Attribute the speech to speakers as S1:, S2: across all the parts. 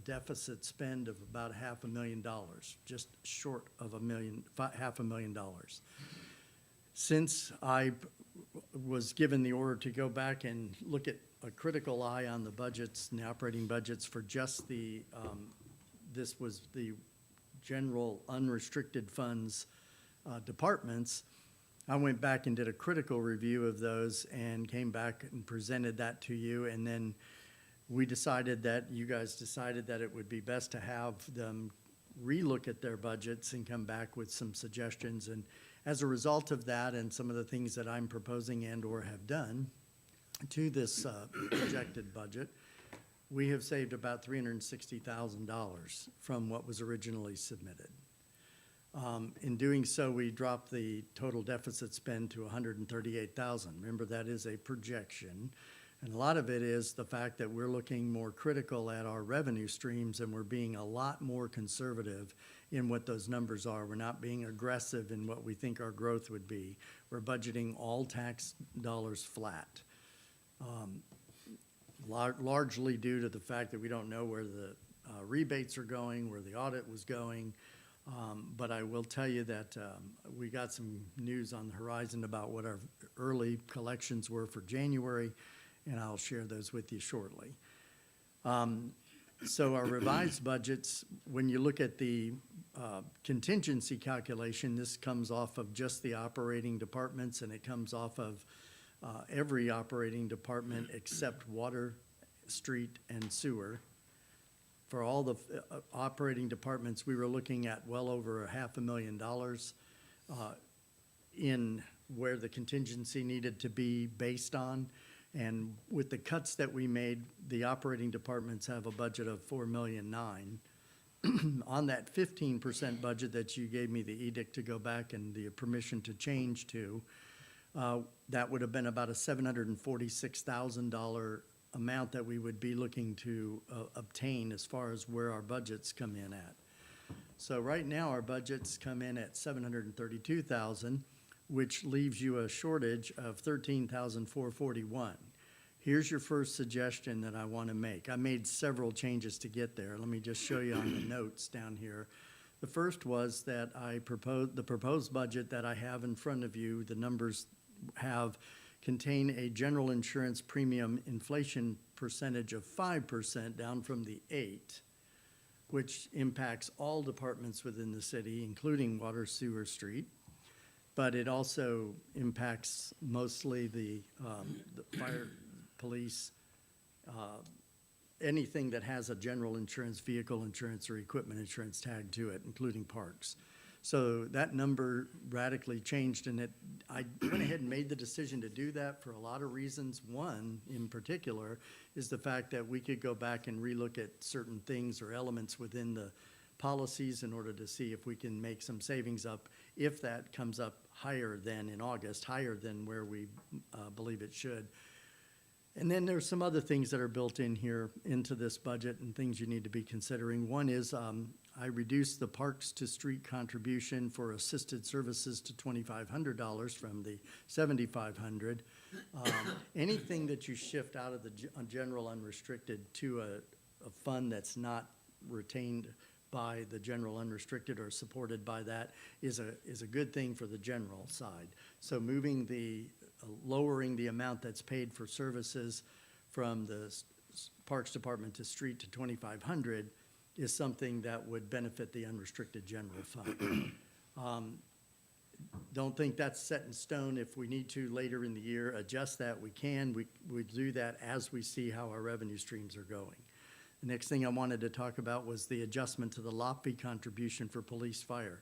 S1: deficit spend of about $500,000, just short of $500,000. Since I was given the order to go back and look at a critical eye on the budgets and the operating budgets for just this was the general unrestricted funds departments, I went back and did a critical review of those and came back and presented that to you. And then we decided that, you guys decided that it would be best to have them relook at their budgets and come back with some suggestions. And as a result of that and some of the things that I'm proposing and or have done to this projected budget, we have saved about $360,000 from what was originally submitted. In doing so, we dropped the total deficit spend to $138,000. Remember, that is a projection. And a lot of it is the fact that we're looking more critical at our revenue streams, and we're being a lot more conservative in what those numbers are. We're not being aggressive in what we think our growth would be. We're budgeting all tax dollars flat, largely due to the fact that we don't know where the rebates are going, where the audit was going. But I will tell you that we got some news on the horizon about what our early collections were for January, and I'll share those with you shortly. So our revised budgets, when you look at the contingency calculation, this comes off of just the operating departments, and it comes off of every operating department except water, street, and sewer. For all the operating departments, we were looking at well over $500,000 in where the contingency needed to be based on. And with the cuts that we made, the operating departments have a budget of $4.9 million. On that 15% budget that you gave me the edict to go back and the permission to change to, that would have been about a $746,000 amount that we would be looking to obtain as far as where our budgets come in at. So right now our budgets come in at $732,000, which leaves you a shortage of $13,441. Here's your first suggestion that I want to make. I made several changes to get there. Let me just show you on the notes down here. The first was that the proposed budget that I have in front of you, the numbers contain a general insurance premium inflation percentage of 5%, down from the 8%, which impacts all departments within the city, including water, sewer, street. But it also impacts mostly the fire, police, anything that has a general insurance, vehicle insurance, or equipment insurance tagged to it, including parks. So that number radically changed, and I went ahead and made the decision to do that for a lot of reasons. One, in particular, is the fact that we could go back and relook at certain things or elements within the policies in order to see if we can make some savings up, if that comes up higher than in August, higher than where we believe it should. And then there's some other things that are built in here into this budget and things you need to be considering. One is I reduced the parks to street contribution for assisted services to $2,500 from the $7,500. Anything that you shift out of the general unrestricted to a fund that's not retained by the general unrestricted or supported by that is a good thing for the general side. So moving lowering the amount that's paid for services from the Parks Department to street to $2,500 is something that would benefit the unrestricted general fund. Don't think that's set in stone. If we need to later in the year adjust that, we can. We do that as we see how our revenue streams are going. The next thing I wanted to talk about was the adjustment to the lot fee contribution for police fire.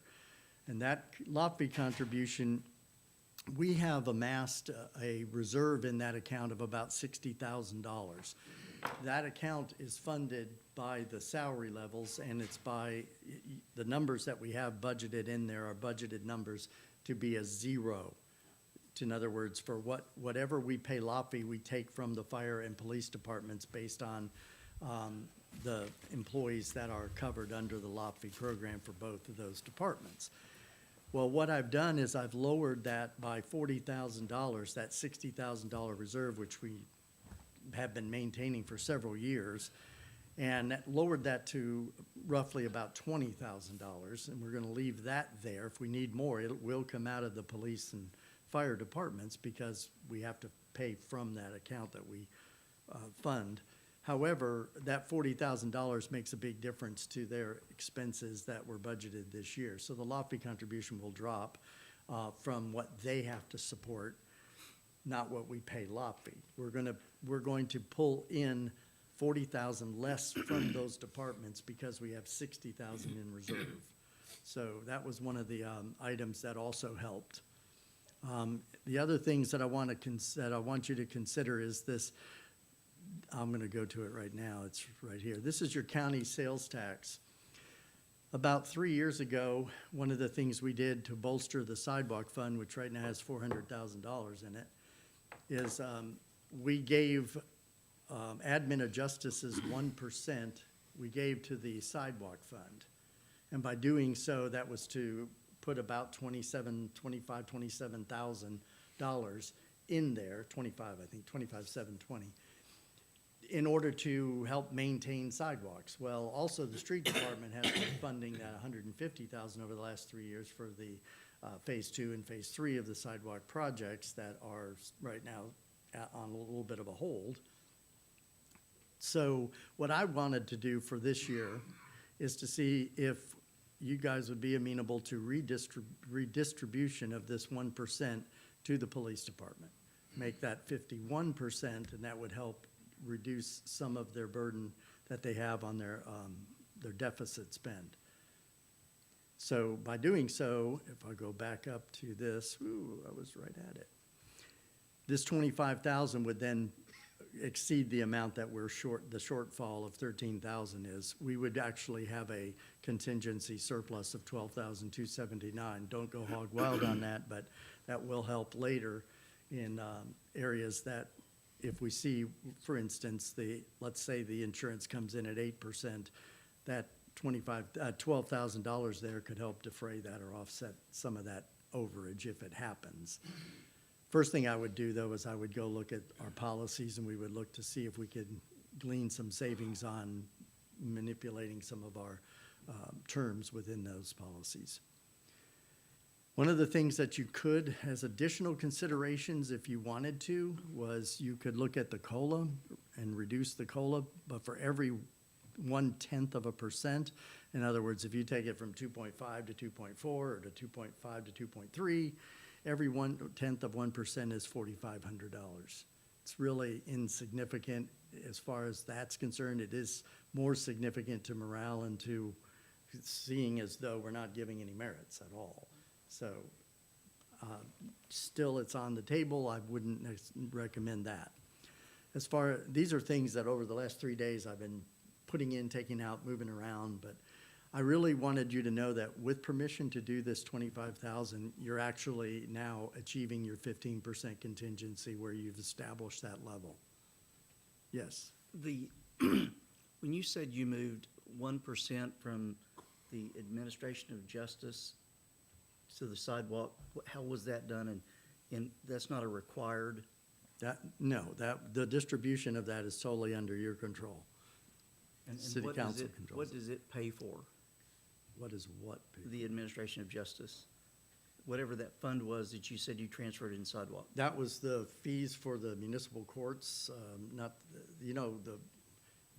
S1: And that lot fee contribution, we have amassed a reserve in that account of about $60,000. That account is funded by the salary levels, and it's by the numbers that we have budgeted in there are budgeted numbers to be a zero. In other words, for whatever we pay lot fee, we take from the fire and police departments based on the employees that are covered under the lot fee program for both of those departments. Well, what I've done is I've lowered that by $40,000, that $60,000 reserve, which we have been maintaining for several years, And that lowered that to roughly about $20,000, and we're gonna leave that there. If we need more, it will come out of the police and fire departments because we have to pay from that account that we fund. However, that $40,000 makes a big difference to their expenses that were budgeted this year. So the lot fee contribution will drop from what they have to support, not what we pay lot fee. We're going to pull in 40,000 less from those departments because we have 60,000 in reserve. So that was one of the items that also helped. The other things that I want you to consider is this. I'm going to go to it right now. It's right here. This is your county sales tax. About 3 years ago, one of the things we did to bolster the sidewalk fund, which right now has $400,000 in it, is we gave admin of justice's 1%, we gave to the sidewalk fund. And by doing so, that was to put about $27,000 in there, 25, I think, 25,720, in order to help maintain sidewalks. Well, also the street department has been funding that $150,000 over the last 3 years for the phase 2 and phase 3 of the sidewalk projects that are right now on a little bit of a hold. So what I wanted to do for this year is to see if you guys would be amenable to redistribution of this 1% to the police department. Make that 51%, and that would help reduce some of their burden that they have on their deficit spend. So by doing so, if I go back up to this, I was right at it. This 25,000 would then exceed the amount that we're short, the shortfall of 13,000 is. We would actually have a contingency surplus of 12,279. Don't go hog wild on that, but that will help later in areas that if we see, for instance, let's say the insurance comes in at 8%, that $12,000 there could help defray that or offset some of that overage if it happens. First thing I would do, though, is I would go look at our policies and we would look to see if we could glean some savings on manipulating some of our terms within those policies. One of the things that you could, as additional considerations, if you wanted to, was you could look at the COLA and reduce the COLA, but for every 0.1%, in other words, if you take it from 2.5 to 2.4 or to 2.5 to 2.3, every 0.1% of 1% is $4,500. It's really insignificant as far as that's concerned. It is more significant to morale and to seeing as though we're not giving any merits at all. So still it's on the table. I wouldn't recommend that. As far, these are things that over the last 3 days I've been putting in, taking out, moving around, but I really wanted you to know that with permission to do this 25,000, you're actually now achieving your 15% contingency where you've established that level. Yes.
S2: When you said you moved 1% from the administration of justice to the sidewalk, how was that done? And that's not a required?
S1: No, the distribution of that is solely under your control.
S2: And
S1: City council controls.
S2: What does it pay for?
S1: What is what? Pay?
S2: The administration of justice. Whatever that fund was that you said you transferred in sidewalk.
S1: That was the fees for the municipal courts, not,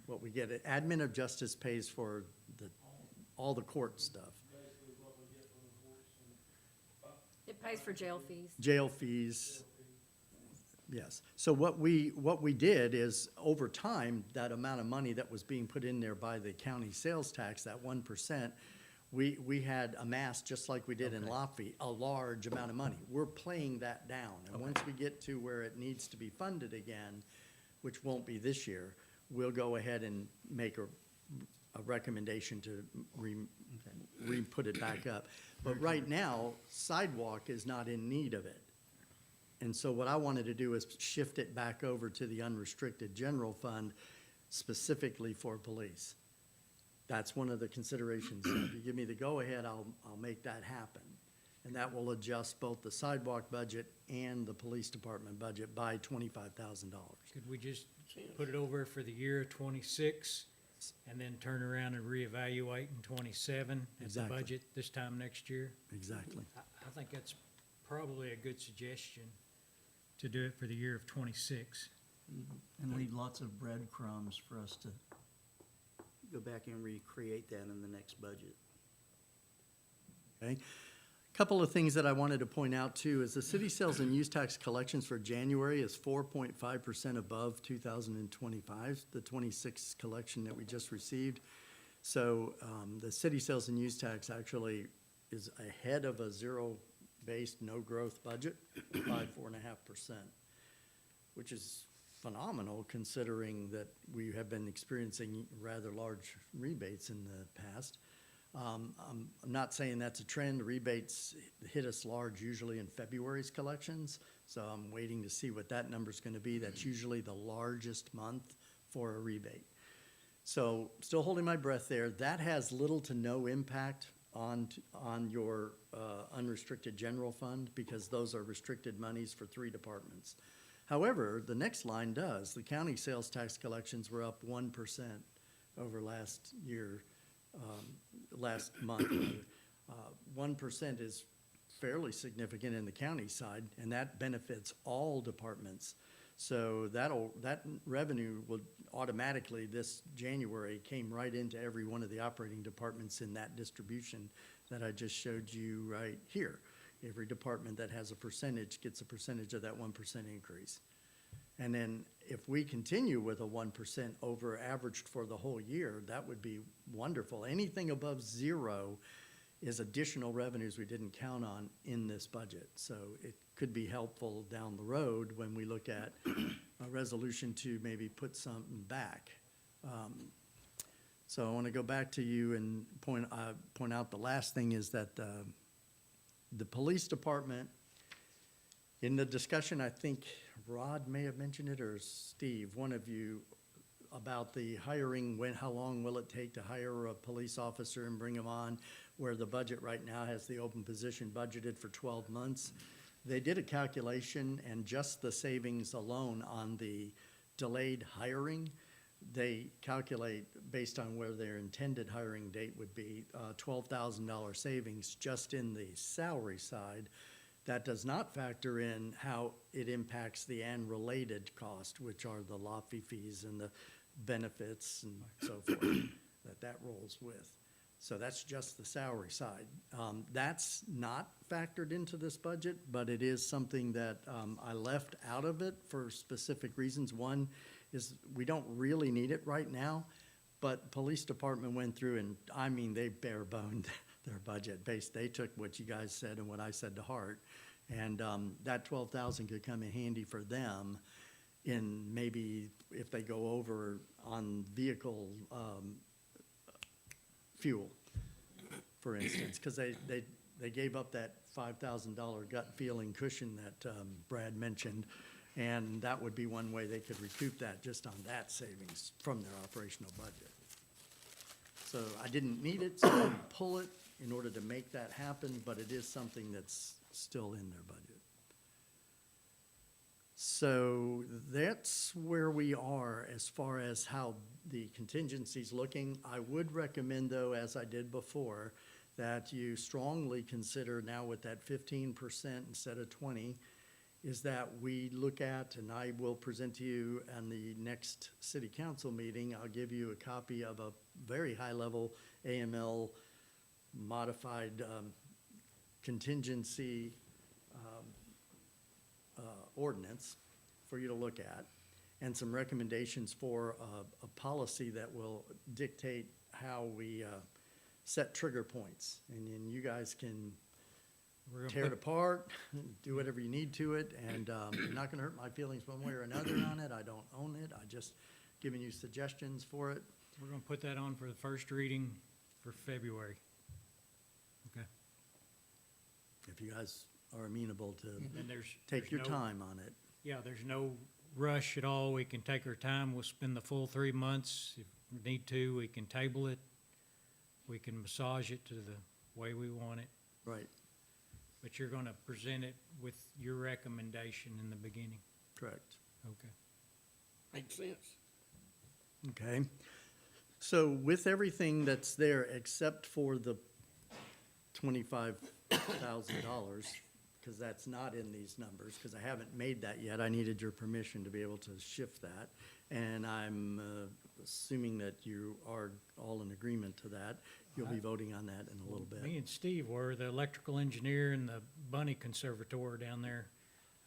S1: what we get. Admin of justice pays for all the court stuff.
S3: It pays for jail fees.
S1: Jail fees. Yes. So what we did is over time, that amount of money that was being put in there by the county sales tax, that 1%, we had amassed, just like we did in Lafayette, a large amount of money. We're playing that down. And once we get to where it needs to be funded again, which won't be this year, we'll go ahead and make a recommendation to put it back up. But right now, sidewalk is not in need of it. And so what I wanted to do is shift it back over to the unrestricted general fund specifically for police. That's one of the considerations. If you give me the go-ahead, I'll make that happen. And that will adjust both the sidewalk budget and the police department budget by $25,000.
S4: Could we just put it over for the year 26?
S1: departments.
S4: And then turn around and reevaluate in 27 at the
S1: Exactly.
S4: budget this time next year?
S1: Exactly.
S4: I think that's probably a good suggestion to do it for the year of 26.
S2: And leave lots of breadcrumbs for us to go back and recreate that in the next budget.
S1: Okay. Couple of things that I wanted to point out too is the city sales and use tax collections for January is 4.5% above 2025, the 26 collection that we just received. So the city sales and use tax actually is ahead of a zero-based, no-growth budget by 4.5%, which is phenomenal considering that we have been experiencing rather large rebates in the past. I'm not saying that's a trend. Rebates hit us large usually in February's collections, so I'm waiting to see what that number's gonna be. That's usually the largest month for a rebate. So still holding my breath there. That has little to no impact on your unrestricted general fund because those are restricted monies for 3 departments. However, the next line does. The county sales tax collections were up 1% over last year. Last month. 1% is fairly significant in the county side, and that benefits all departments. So that revenue will automatically, this January, came right into every one of the operating departments in that distribution that I just showed you right here. Every department that has a percentage gets a percentage of that 1% increase. And then if we continue with a 1% over averaged for the whole year, that would be wonderful. Anything above 0 is additional revenues we didn't count on in this budget. So it could be helpful down the road when we look at a resolution to maybe put something back. So I want to go back to you and point out the last thing is that the police department, in the discussion, I think Rod may have mentioned it, or Steve, one of you, about the hiring, how long will it take to hire a police officer and bring him on, where the budget right now has the open position budgeted for 12 months. They did a calculation, and just the savings alone on the delayed hiring, they calculate based on where their intended hiring date would be, $12,000 savings just in the salary side. That does not factor in how it impacts the and-related cost, which are the lofty fees and the benefits and so forth that rolls with. So that's just the salary side. That's not factored into this budget, but it is something that I left out of it for specific reasons. One is we don't really need it right now, but police department went through and, I mean, they bare boned their budget they took what you guys said and what I said to heart. And that 12,000 could come in handy for them in maybe if they go over on vehicle fuel, for instance, because they gave up that $5,000 gut feeling cushion that Brad mentioned, and that would be one way they could recoup that just on that savings from their operational budget. So I didn't need it, so I didn't pull it in order to make that happen, but it is something that's still in their budget. So that's where we are as far as how the contingency's looking. I would recommend, though, as I did before, that you strongly consider now with that 15% instead of 20, is that we look at, and I will present to you on the next city council meeting, I'll give you a copy of a very high-level AML modified contingency ordinance for you to look at, and some recommendations for a policy that will dictate how we set trigger points. And then you guys can
S4: We're gonna
S1: tear it
S4: put-
S1: apart, do whatever you need to it, and you're not gonna hurt my feelings one way or another on it. I don't own it. I just giving you suggestions for it.
S4: We're gonna put that on for the first reading for February. Okay.
S1: If you guys are amenable to
S4: And
S1: take
S4: there's
S1: your
S4: no-
S1: time on it.
S4: Yeah, there's no rush at all. We can take our time. We'll spend the full 3 months. If we need to, we can table it. We can massage it to the way we want it.
S1: Right,
S4: But you're gonna present it with your recommendation in the beginning.
S1: correct.
S4: Okay.
S5: Makes sense.
S1: Okay. So with everything that's there, except for the $25,000, because that's not in these numbers, because I haven't made that yet, I needed your permission to be able to shift that. And I'm assuming that you are all in agreement to that. You'll be voting on that in a little bit.
S4: Me and Steve were, the electrical engineer and the bunny conservator down there.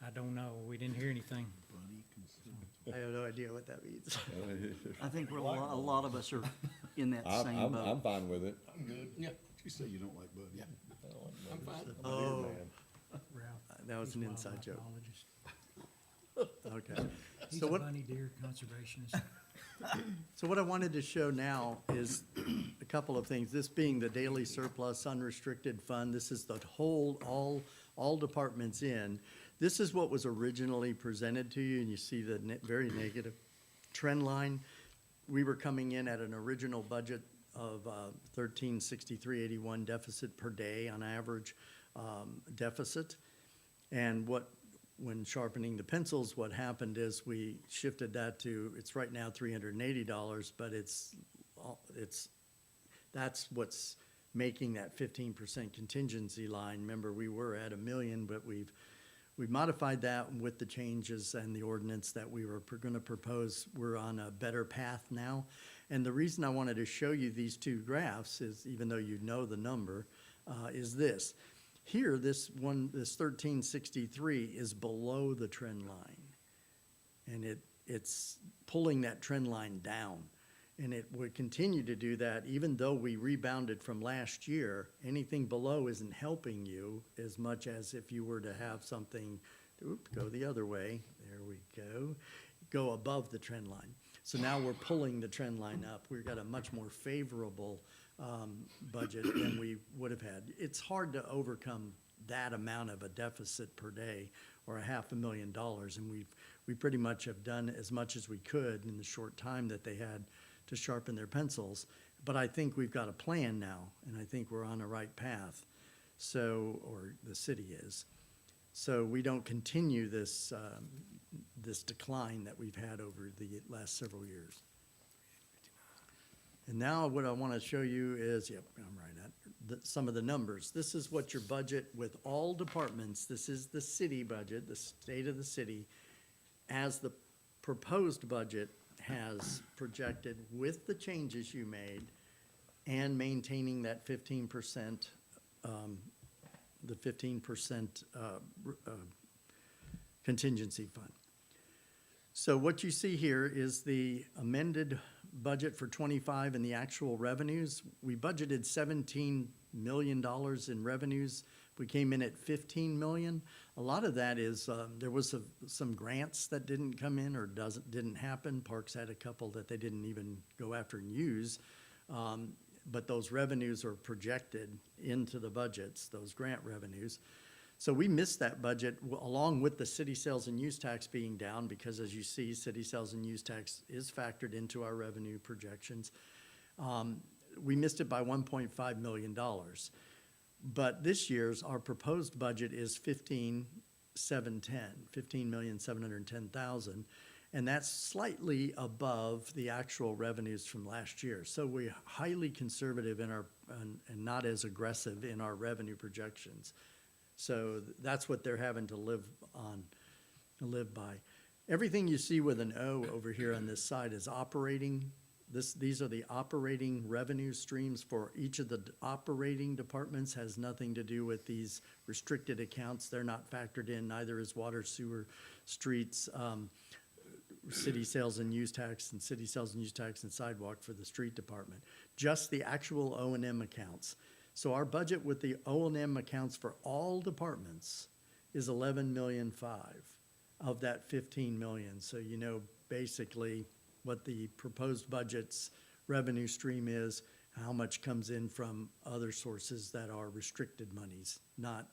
S4: I don't know, we didn't hear anything.
S1: I have no idea what that means.
S2: I think we're, a lot of us are in that same
S5: I'm
S2: boat.
S5: fine with it.
S6: I'm good. Yeah. You say you don't like Bud. Yeah. I'm fine.
S1: Oh,
S4: Ralph.
S1: that was an
S4: he's a
S1: inside joke.
S4: wildlife biologist.
S1: Okay.
S4: He's
S1: So
S4: a
S1: what,
S4: bunny deer conservationist.
S1: so what I wanted to show now is a couple of things. This being the daily surplus unrestricted fund, this is the whole, all departments in. This is what was originally presented to you, and you see the very negative trend line. We were coming in at an original budget of 1363.81 deficit per day on average deficit. And when sharpening the pencils, what happened is we shifted that to, it's right now $380, but that's what's making that 15% contingency line. Remember, we were at $1 million, but we've modified that with the changes and the ordinance that we were gonna propose. We're on a better path now. And the reason I wanted to show you these two graphs is, even though you know the number, is this. Here, this 1363 is below the trend line. And it's pulling that trend line down. And it would continue to do that even though we rebounded from last year. Anything below isn't helping you as much as if you were to have something, go the other way, there we go above the trend line. So now we're pulling the trend line up. We've got a much more favorable budget than we would have had. It's hard to overcome that amount of a deficit per day or $500,000, and we pretty much have done as much as we could in the short time that they had to sharpen their pencils. But I think we've got a plan now, and I think we're on the right path. So, or the city is. So we don't continue this decline that we've had over the last several years. And now what I want to show you is, yep, I'm right at some of the numbers. This is what your budget with all departments, this is the city budget, the state of the city, as the proposed budget has projected with the changes you made and maintaining that 15%, the 15% contingency fund. So what you see here is the amended budget for 25 and the actual revenues. We budgeted $17 million in revenues. We came in at 15 million. A lot of that is, there was some grants that didn't come in or didn't happen. Parks had a couple that they didn't even go after and use. But those revenues are projected into the budgets, those grant revenues. So we missed that budget along with the city sales and use tax being down because, as you see, city sales and use tax is factored into our revenue projections. We missed it by $1.5 million. But this year's, our proposed budget is 15,710,000, and that's slightly above the actual revenues from last year. So we're highly conservative in our, and not as aggressive in our revenue projections. So that's what they're having to live by. Everything you see with an O over here on this side is operating. These are the operating revenue streams for each of the operating departments. Has nothing to do with these restricted accounts. They're not factored in, neither is water, sewer, streets, city sales and use tax, and city sales and use tax and sidewalk for the street department. Just the actual O&M accounts. So our budget with the O&M accounts for all departments is 11.5 million of that 15 million. So you know basically what the proposed budget's revenue stream is, how much comes in from other sources that are restricted monies, not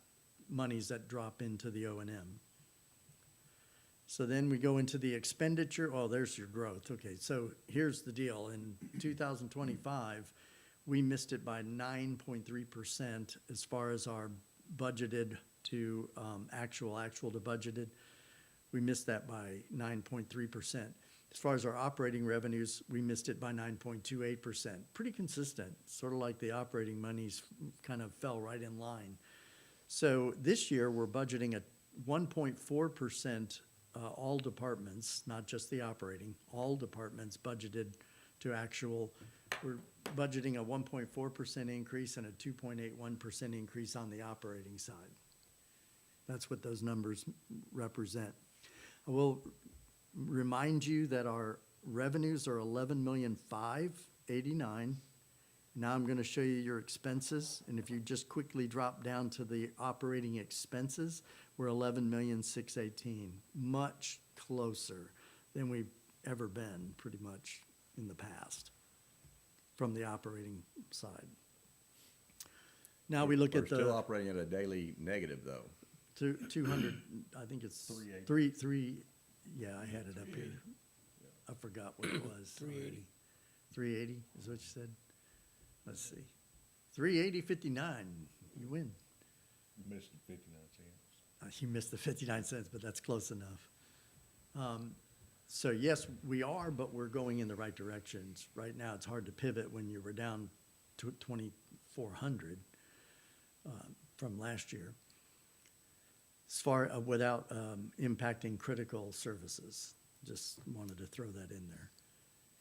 S1: monies that drop into the O&M. So then we go into the expenditure. Oh, there's your growth. Okay, so here's the deal. In 2025, we missed it by 9.3% as far as our budgeted to actual to budgeted. We missed that by 9.3%. As far as our operating revenues, we missed it by 9.28%. Pretty consistent, sort of like the operating monies kind of fell right in line. So this year, we're budgeting a 1.4%, all departments, not just the operating, all departments budgeted to actual. We're budgeting a 1.4% increase and a 2.81% increase on the operating side. That's what those numbers represent. I will remind you that our revenues are 11,589,000. Now I'm going to show you your expenses, and if you just quickly drop down to the operating expenses, we're 11,618,000, much closer than we've ever been, pretty much, in the past, from the operating side. Now we look
S5: We're
S1: at
S5: still
S1: the
S5: operating at a daily negative, though.
S1: 200, I think it's
S6: 380.
S1: three, yeah, I had it up here. I forgot what it was. 380. 380 is what you said? Let's see. 380.59, you win.
S6: You missed the 59 cents.
S1: You missed the 59 cents, but that's close enough. So yes, we are, but we're going in the right directions. Right now, it's hard to pivot when you were down to 2,400 from last year. As far, without impacting critical services. Just wanted to throw that in there.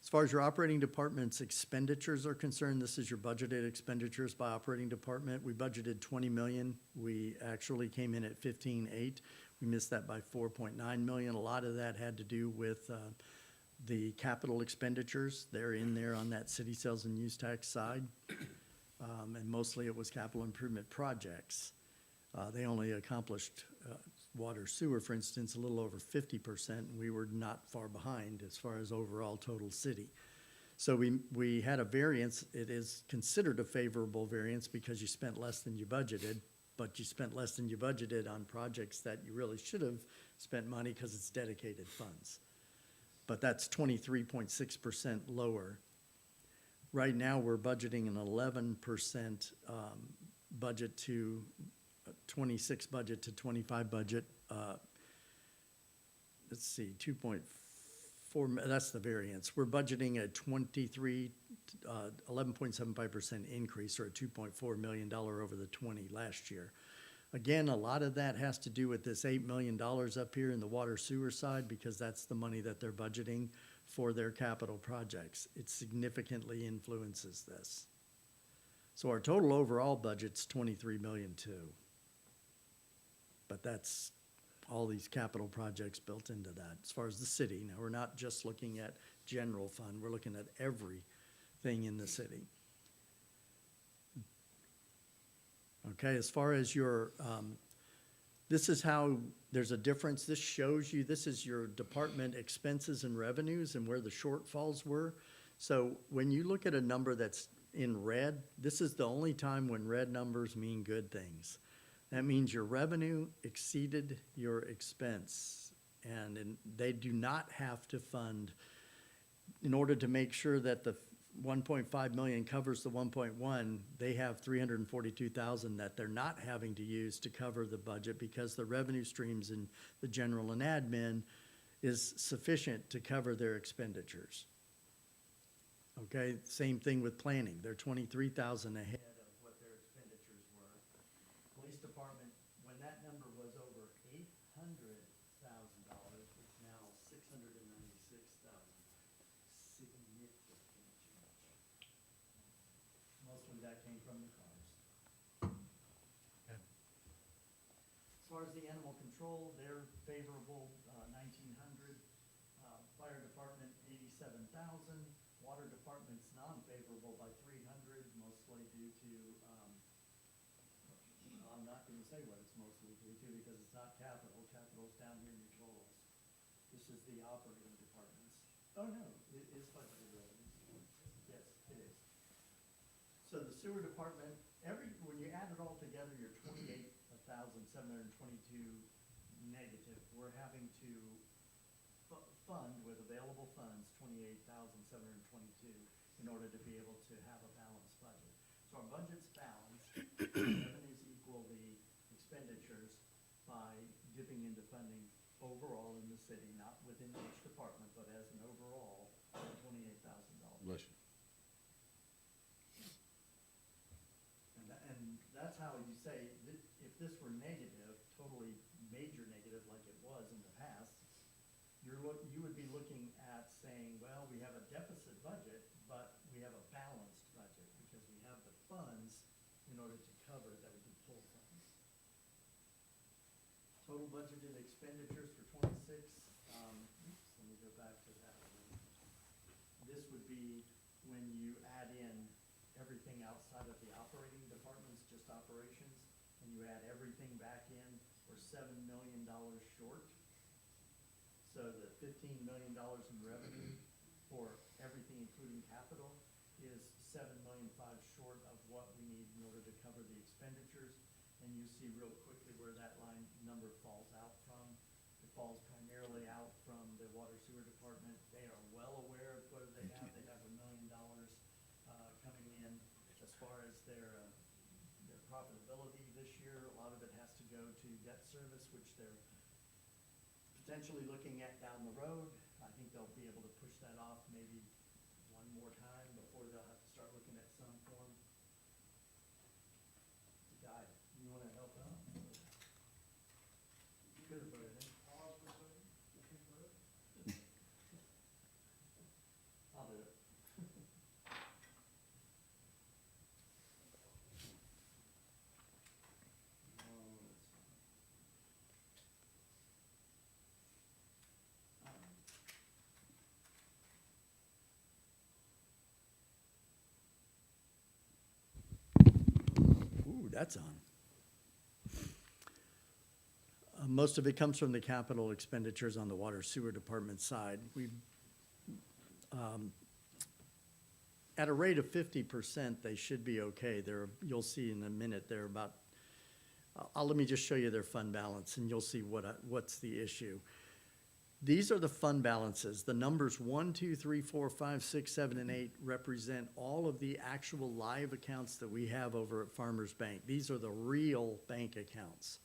S1: As far as your operating department's expenditures are concerned, this is your budgeted expenditures by operating department. We budgeted 20 million. We actually came in at 15.8. We missed that by 4.9 million. A lot of that had to do with the capital expenditures. They're in there on that city sales and use tax side. And mostly it was capital improvement projects. They only accomplished water sewer, for instance, a little over 50%. We were not far behind as far as overall total city. So we had a variance. It is considered a favorable variance because you spent less than you budgeted, but you spent less than you budgeted on projects that you really should have spent money because it's dedicated funds. But that's 23.6% lower. Right now, we're budgeting an 11% budget to 26 budget to 25 budget. Let's see, 2.4, that's the variance. We're budgeting a 11.75% increase, or a $2.4 million over the 20 last year. Again, a lot of that has to do with this $8 million up here in the water sewer side, because that's the money that they're budgeting for their capital projects. It significantly influences this. So our total overall budget's 23 million too. But that's all these capital projects built into that. As far as the city, now we're not just looking at general fund, we're looking at everything in the city. Okay, as far as your, this is how there's a difference. This shows you, this is your department expenses and revenues and where the shortfalls were. So when you look at a number that's in red, this is the only time when red numbers mean good things. That means your revenue exceeded your expense, and they do not have to fund, in order to make sure that the 1.5 million covers the 1.1, they have 342,000 that they're not having to use to cover the budget, because the revenue streams in the general and admin is sufficient to cover their expenditures. Okay, same thing with planning. They're 23,000 ahead of what their expenditures were. Police department, when that number was over $800,000, it's now 696,000. Significant change. Mostly that came from the cars. As far as the animal control, they're favorable, 1,900. Fire department, 87,000. Water department's non-favorable by 300, mostly due to, I'm not gonna say what it's mostly due to because it's not capital. Capital's down here in your totals. This is the operating departments. Oh, no, it is budgeted revenues. Yes, it is. So the sewer department, when you add it all together, you're 28,722 negative. We're having to fund with available funds 28,722 in order to be able to have a balanced budget. So our budget's balanced. Revenues equal the expenditures by dipping into funding overall in the city, not within each department, but as an overall, $28,000.
S6: Bless you.
S1: And that's how you say, that if this were negative, totally major negative like it was in the past, you would be looking at saying, well, we have a deficit budget, but we have a balanced budget because we have the funds in order to cover that we can pull from. Total budgeted expenditures for '26, let me go back to that one. This would be when you add in everything outside of the operating departments, just operations, and you add everything back in, we're $7 million short. So the $15 million in revenue for everything including capital is $7.5 million short of what we need in order to cover the expenditures. And you see real quickly where that line number falls out from. It falls primarily out from the water sewer department. They are well aware of what they have. They have $1 million coming in. As far as their profitability this year, a lot of it has to go to debt service, which they're potentially looking at down the road. I think they'll be able to push that off maybe one more time before they'll have to start looking at some form. Guy, you wanna help out? You could have voted in. I'll do it. Ooh, that's on. Most of it comes from the capital expenditures on the water sewer department side. At a rate of 50%, they should be okay. You'll see in a minute, they're about, let me just show you their fund balance and you'll see what's the issue. These are the fund balances. The numbers 1, 2, 3, 4, 5, 6, 7, and 8 represent all of the actual live accounts that we have over at Farmers Bank. These are the real bank accounts.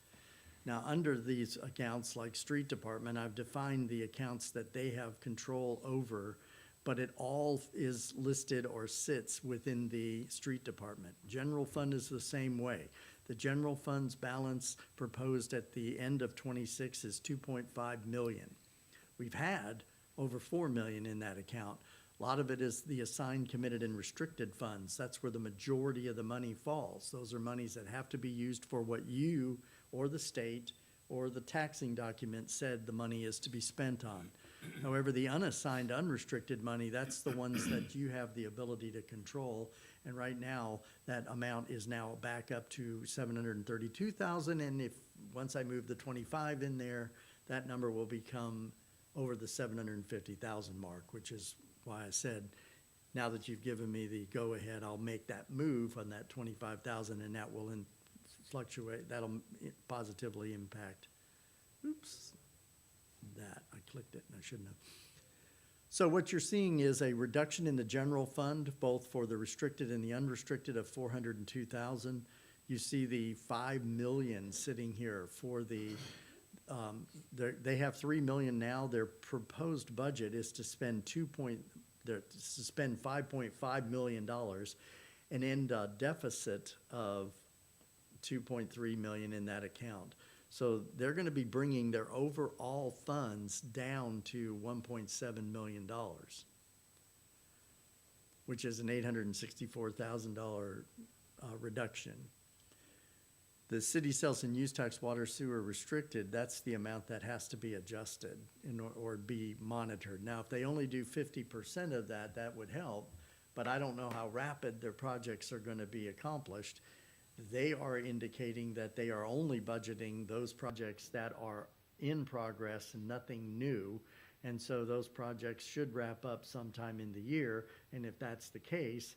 S1: Now, under these accounts, like street department, I've defined the accounts that they have control over, but it all is listed or sits within the street department. General fund is the same way. The general fund's balance proposed at the end of '26 is 2.5 million. We've had over 4 million in that account. A lot of it is the assigned, committed, and restricted funds. That's where the majority of the money falls. Those are monies that have to be used for what you or the state or the taxing document said the money is to be spent on. However, the unassigned, unrestricted money, that's the ones that you have the ability to control. And right now, that amount is now back up to 732,000. And if, once I move the 25 in there, that number will become over the 750,000 mark, which is why I said, now that you've given me the go-ahead, I'll make that move on that 25,000, and that will fluctuate. That'll positively impact. Oops, that I clicked it and I shouldn't have. So what you're seeing is a reduction in the general fund, both for the restricted and the unrestricted, of 402,000. You see the 5 million sitting here for the. They have 3 million now. Their proposed budget is to spend $5.5 million and end a deficit of 2.3 million in that account. So they're going to be bringing their overall funds down to $1.7 million, which is an $864,000 reduction. The city sales and use tax, water, sewer restricted, that's the amount that has to be adjusted or be monitored. Now, if they only do 50% of that, that would help, but I don't know how rapid their projects are going to be accomplished. They are indicating that they are only budgeting those projects that are in progress and nothing new. And so those projects should wrap up sometime in the year. And if that's the case,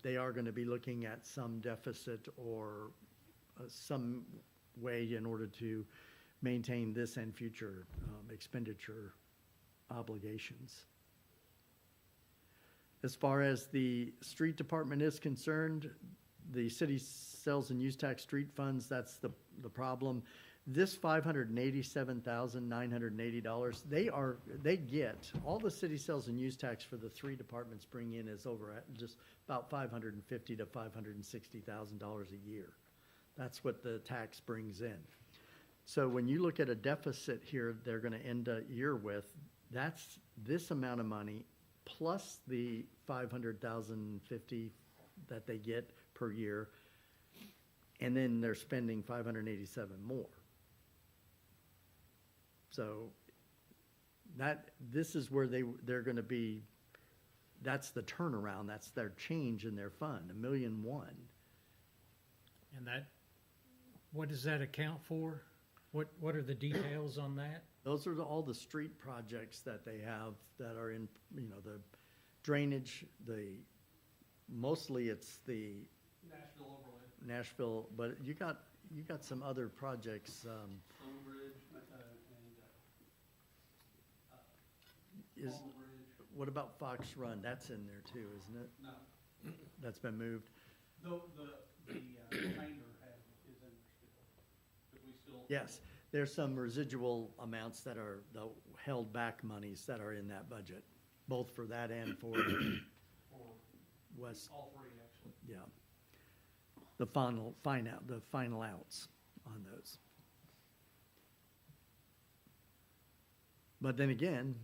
S1: they are going to be looking at some deficit or some way in order to maintain this and future expenditure obligations. As far as the street department is concerned, the city sales and use tax street funds, that's the problem. this $587,980, they get, all the city sales and use tax for the three departments bring in is over at just about $550,000 to $560,000 a year. That's what the tax brings in. So when you look at a deficit here, they're gonna end a year with, that's this amount of money plus the $500,050 that they get per year, and then they're spending 587 more. So this is where they're gonna be, that's the turnaround, that's their change in their fund, $1.1 million.
S4: And that, what does that account for? What are the details on that?
S1: Those are all the street projects that they have that are in, the drainage, mostly it's the
S7: Nashville overlay,
S1: Nashville, but you got some other projects,
S7: Stonebridge, and,
S1: is,
S7: Palmer Bridge.
S1: what about Fox Run? That's in there too, isn't it?
S7: No,
S1: That's been moved?
S7: though, the remainder is in there still, but we still.
S1: Yes, there's some residual amounts that are the held back monies that are in that budget, both for that and for
S7: For
S1: West,
S7: all three, actually.
S1: yeah. The final outs on those. But then again,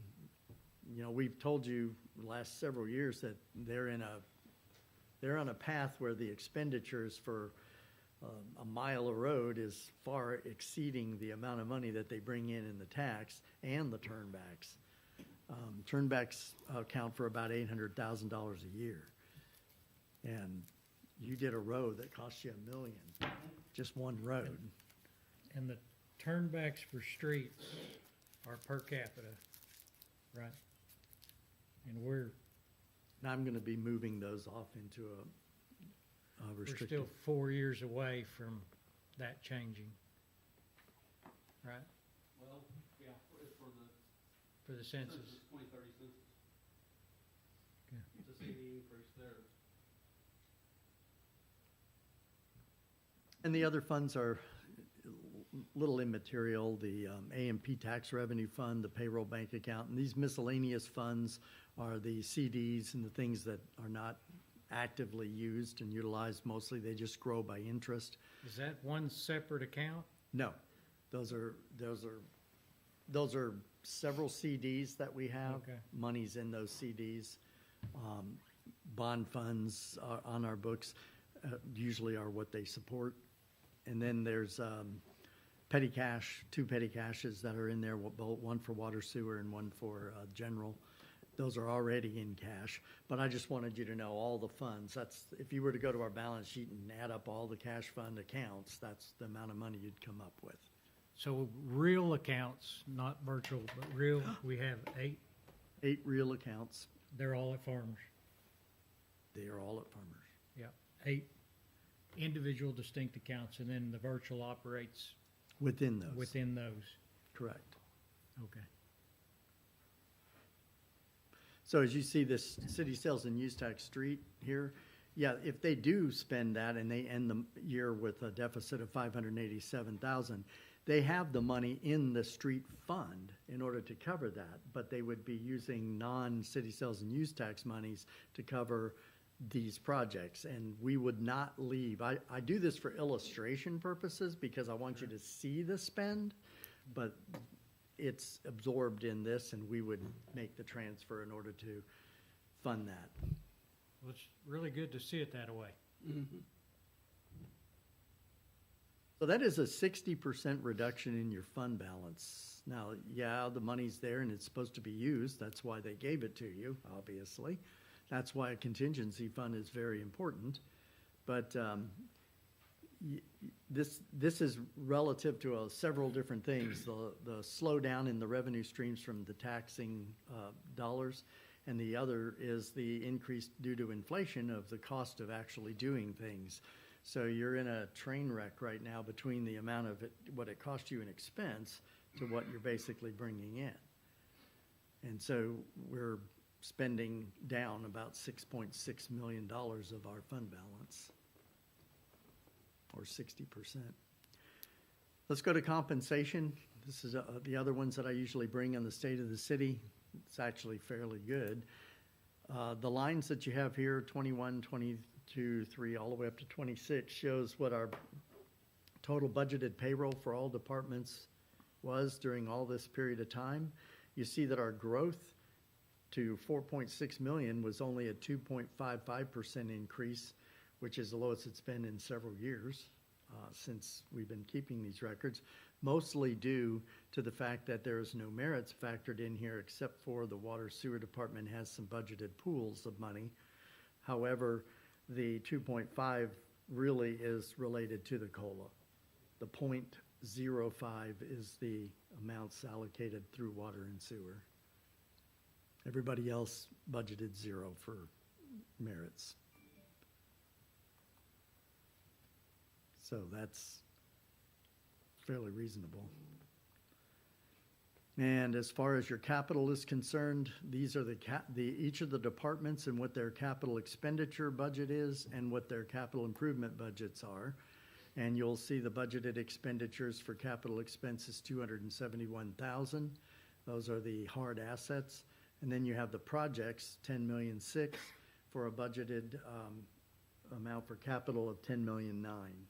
S1: we've told you the last several years that they're on a path where the expenditures for a mile of road is far exceeding the amount of money that they bring in the tax and the turnbacks. Turnbacks account for about $800,000 a year. And you did a road that cost you $1 million, just one road.
S4: And the turnbacks for streets are per capita, right? And we're
S1: And I'm gonna be moving those off into a
S4: still
S1: restricted.
S4: 4 years away from that changing, right?
S7: Well, yeah, for the
S4: For the census.
S7: 2030 census.
S4: Okay.
S7: To see the increase there.
S1: And the other funds are little immaterial, the AMP tax revenue fund, the payroll bank account, and these miscellaneous funds are the CDs and the things that are not actively used and utilized mostly, they just grow by interest.
S4: Is that one separate account?
S1: No, those are several CDs that we have.
S4: Okay.
S1: Money's in those CDs. Bond funds are on our books, usually are what they support. And then there's petty cash, 2 petty caches that are in there, one for water sewer and one for general. Those are already in cash, but I just wanted you to know all the funds. That's, if you were to go to our balance sheet and add up all the cash fund accounts, that's the amount of money you'd come up with.
S4: So real accounts, not virtual, but real, we have 8.
S1: 8 real accounts.
S4: They're all at Farmers.
S1: They are all at Farmers.
S4: Yeah, 8 individual distinct accounts, and then the virtual operates
S1: Within those.
S4: within those.
S1: Correct.
S4: Okay.
S1: So as you see this city sales and use tax street here, yeah, if they do spend that and they end the year with a deficit of 587,000, they have the money in the street fund in order to cover that, but they would be using non-city sales and use tax monies to cover these projects, and we would not leave. I do this for illustration purposes because I want you to see the spend, but it's absorbed in this, and we would make the transfer in order to fund that.
S4: Well, it's really good to see it that way.
S1: So that is a 60% reduction in your fund balance. Now, yeah, the money's there and it's supposed to be used. That's why they gave it to you, obviously. That's why a contingency fund is very important. But this is relative to several different things. The slowdown in the revenue streams from the taxing dollars, and the other is the increase due to inflation of the cost of actually doing things. So you're in a train wreck right now between the amount of what it costs you in expense to what you're basically bringing in. And so we're spending down about $6.6 million of our fund balance, or 60%. Let's go to compensation. This is the other ones that I usually bring on the state of the city. It's actually fairly good. The lines that you have here, 21, 22, 3, all the way up to 26, shows what our total budgeted payroll for all departments was during all this period of time. You see that our growth to 4.6 million was only a 2.55% increase, which is the lowest it's been in several years since we've been keeping these records, mostly due to the fact that there is no merits factored in here except for the water sewer department has some budgeted pools of money. However, the 2.5 really is related to the COLA. The 0.05 is the amounts allocated through water and sewer. Everybody else budgeted 0 for merits. So that's fairly reasonable. And as far as your capital is concerned, these are each of the departments and what their capital expenditure budget is and what their capital improvement budgets are. And you'll see the budgeted expenditures for capital expenses, 271,000. Those are the hard assets. And then you have the projects, 10,000,006, for a budgeted amount for capital of 10,000,009.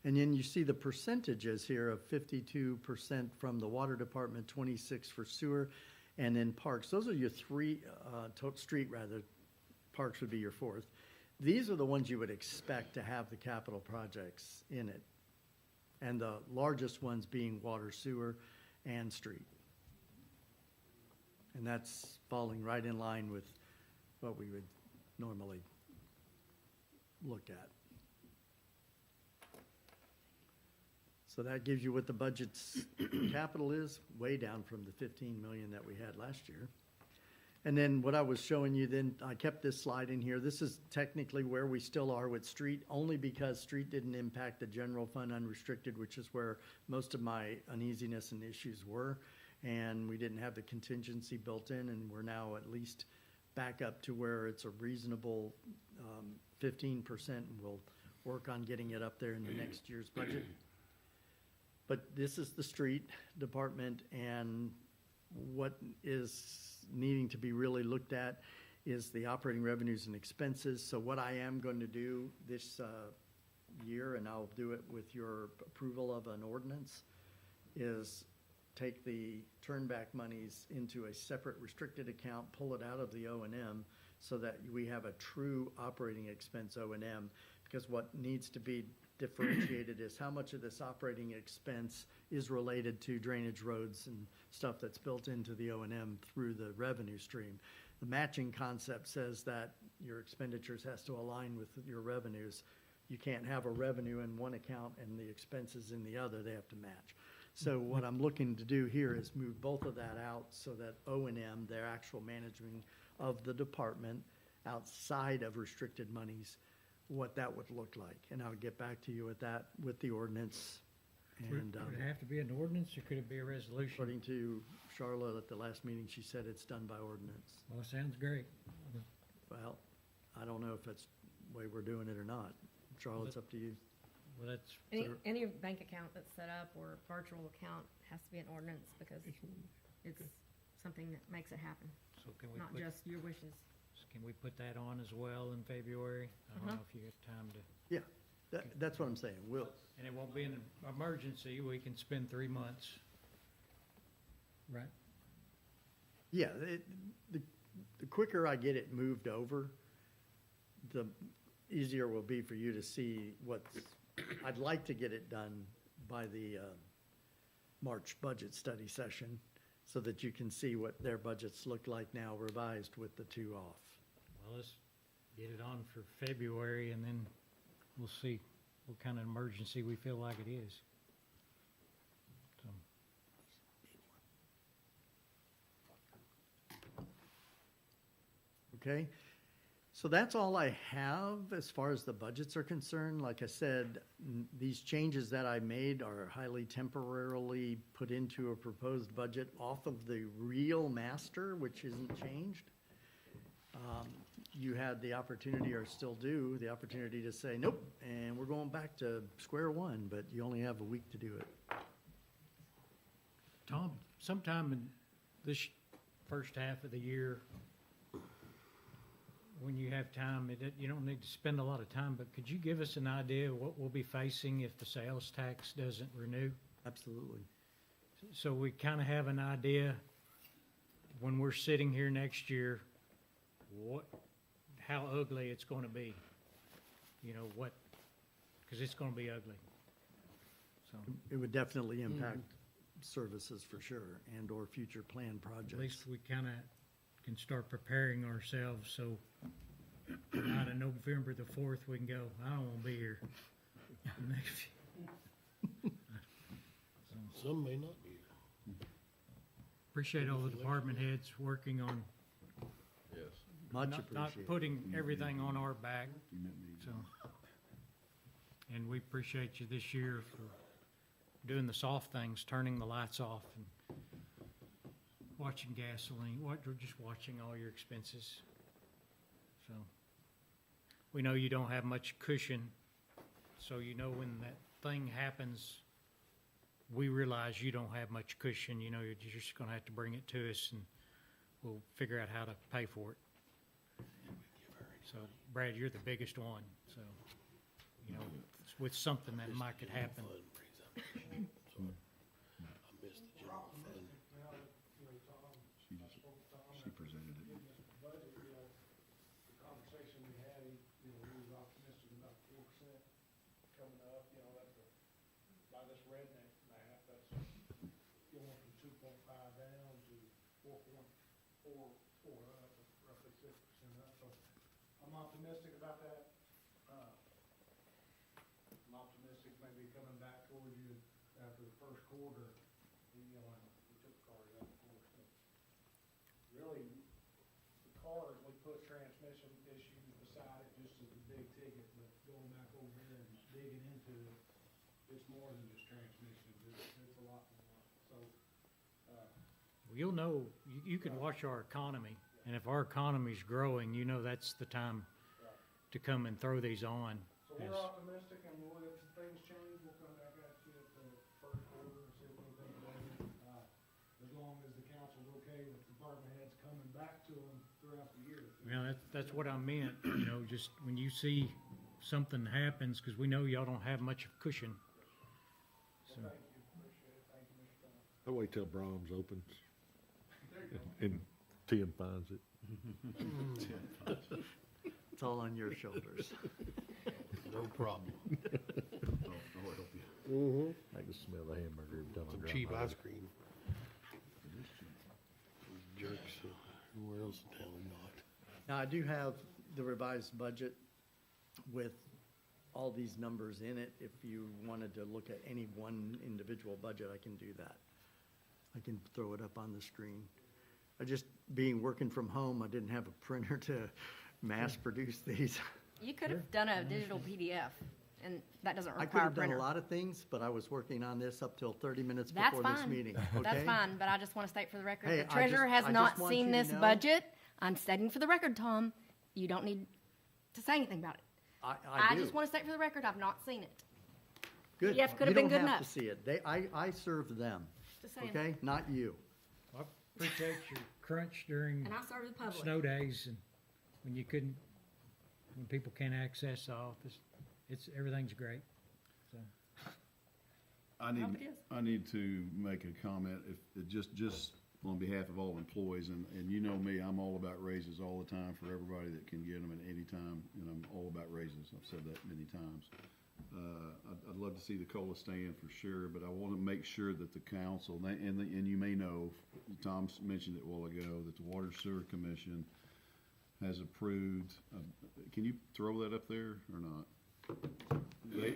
S1: And then you see the percentages here of 52% from the water department, 26 for sewer, and then parks. Those are your three, street rather, parks would be your fourth. These are the ones you would expect to have the capital projects in it. And the largest ones being water, sewer, and street. And that's falling right in line with what we would normally look at. So that gives you what the budget's capital is, way down from the 15 million that we had last year. And then what I was showing you then, I kept this slide in here. This is technically where we still are with street, only because street didn't impact the general fund unrestricted, which is where most of my uneasiness and issues were. And we didn't have the contingency built in, and we're now at least back up to where it's a reasonable 15%, and we'll work on getting it up there in the next year's budget. But this is the street department, and what is needing to be really looked at is the operating revenues and expenses. So what I am going to do this year, and I'll do it with your approval of an ordinance, is take the turnback monies into a separate restricted account, pull it out of the O&M so that we have a true operating expense O&M, because what needs to be differentiated is how much of this operating expense is related to drainage roads and stuff that's built into the O&M through the revenue stream. The matching concept says that your expenditures has to align with your revenues. You can't have a revenue in one account and the expenses in the other. They have to match. So what I'm looking to do here is move both of that out so that O&M, their actual management of the department outside of restricted monies, what that would look like. And I'll get back to you with that, with the ordinance. And
S4: Would it have to be an ordinance, or could it be a resolution?
S1: according to Charlotte at the last meeting, she said it's done by ordinance.
S4: Well, it sounds great.
S1: Well, I don't know if that's the way we're doing it or not. Charlotte, it's up to you.
S4: Well, that's,
S3: Any bank account that's set up or virtual account has to be an ordinance because it's something that makes it happen,
S4: so can we
S3: not
S4: put,
S3: just your wishes.
S4: can we put that on as well in February? I don't know if you have time to,
S1: Yeah, that's what I'm saying. We'll,
S4: and it won't be an emergency, we can spend 3 months. Right?
S1: yeah, the quicker I get it moved over, the easier it will be for you to see what's, I'd like to get it done by the March budget study session so that you can see what their budgets look like now revised with the 2 off.
S4: Well, let's get it on for February, and then we'll see what kind of emergency we feel like it is. So,
S1: Okay, so that's all I have as far as the budgets are concerned. Like I said, these changes that I made are highly temporarily put into a proposed budget off of the real master, which isn't changed. you had the opportunity, or still do, the opportunity to say, nope, and we're going back to square one, but you only have a week to do it.
S4: Tom, sometime in this first half of the year, when you have time, you don't need to spend a lot of time, but could you give us an idea of what we'll be facing if the sales tax doesn't renew?
S1: Absolutely.
S4: So we kind of have an idea when we're sitting here next year, how ugly it's going to be. You know, because it's going to be ugly. So
S1: It would definitely impact services for sure, and/or future planned projects.
S4: at least we kind of can start preparing ourselves, so out of November the 4th, we can go, I don't want to be here.
S8: Some may not be.
S4: Appreciate all the department heads working on
S5: Yes.
S1: Much
S4: not
S1: appreciated.
S4: putting everything on our back,
S6: You met me.
S4: so. And we appreciate you this year for doing the soft things, turning the lights off and watching gasoline, just watching all your expenses. So, we know you don't have much cushion, so you know when that thing happens, we realize you don't have much cushion, you know, you're just gonna have to bring it to us and we'll figure out how to pay for it. So Brad, you're the biggest one, so, you know, with something that might could happen.
S8: I missed the general fund.
S6: She presented it.
S9: Budget, the conversation we had, we was optimistic about 4% coming up, that's by this redneck math, that's going from 2.5 down to 4.44 up, roughly 6% up, so I'm optimistic about that. I'm optimistic maybe coming back towards you after the first quarter, we took cars out, of course, but really, the cars, we put transmission issues beside it just as a big ticket, but going back over here and digging into it, it's more than just transmissions, it's a lot more. So,
S4: Well, you'll know, you can watch our economy, and if our economy's growing, you know that's the time to come and throw these on.
S9: so we're optimistic, and if things change, we'll come back at you at the first quarter and see if anything changes. As long as the council's okay with department heads coming back to them throughout the year.
S4: You know, that's what I meant, you know, just when you see something happens, because we know y'all don't have much cushion. So,
S9: Thank you, appreciate it, thank you, Mr. Thomas.
S8: I wait till Brahms opens and Tim finds it.
S1: It's all on your shoulders.
S8: No problem.
S6: I'll help you.
S8: I can smell the hamburger every time I
S10: Some
S8: drive
S10: cheap
S8: by
S10: ice
S8: there.
S10: cream. Jerks, where else in town not?
S1: Now, I do have the revised budget with all these numbers in it. If you wanted to look at any one individual budget, I can do that. I can throw it up on the screen. Working from home, I didn't have a printer to mass produce these.
S3: You could have done a digital PDF, and that doesn't
S1: I could
S3: require a
S1: have done a
S3: printer.
S1: lot of things, but I was working on this up till 30 minutes
S3: That's
S1: before this
S3: fine.
S1: meeting,
S3: That's
S1: okay?
S3: fine, but I just want to state for the record,
S1: Hey,
S3: the treasurer
S1: I
S3: has
S1: just
S3: not
S1: want you
S3: seen
S1: to
S3: this
S1: know-
S3: budget. I'm stating for the record, Tom, you don't need to say anything about it.
S1: I do.
S3: just want to state for the record, I've not seen it.
S1: Good.
S3: PDF could have been good
S1: You don't have
S3: enough.
S1: to see it. I serve them,
S3: Just saying.
S1: okay? Not you.
S4: I appreciate your crunch during
S3: And I serve the public.
S4: snow days and when when people can't access the office. Everything's great, so.
S6: I
S3: hope
S6: need,
S3: it is.
S6: I need to make a comment, just on behalf of all employees, and you know me, I'm all about raises all the time for everybody that can get them at any time, and I'm all about raises, I've said that many times. I'd love to see the COLA stand for sure, but I want to make sure that the council, and you may know, Tom mentioned it a while ago, that the Water Sewer Commission has approved, can you throw that up there or not?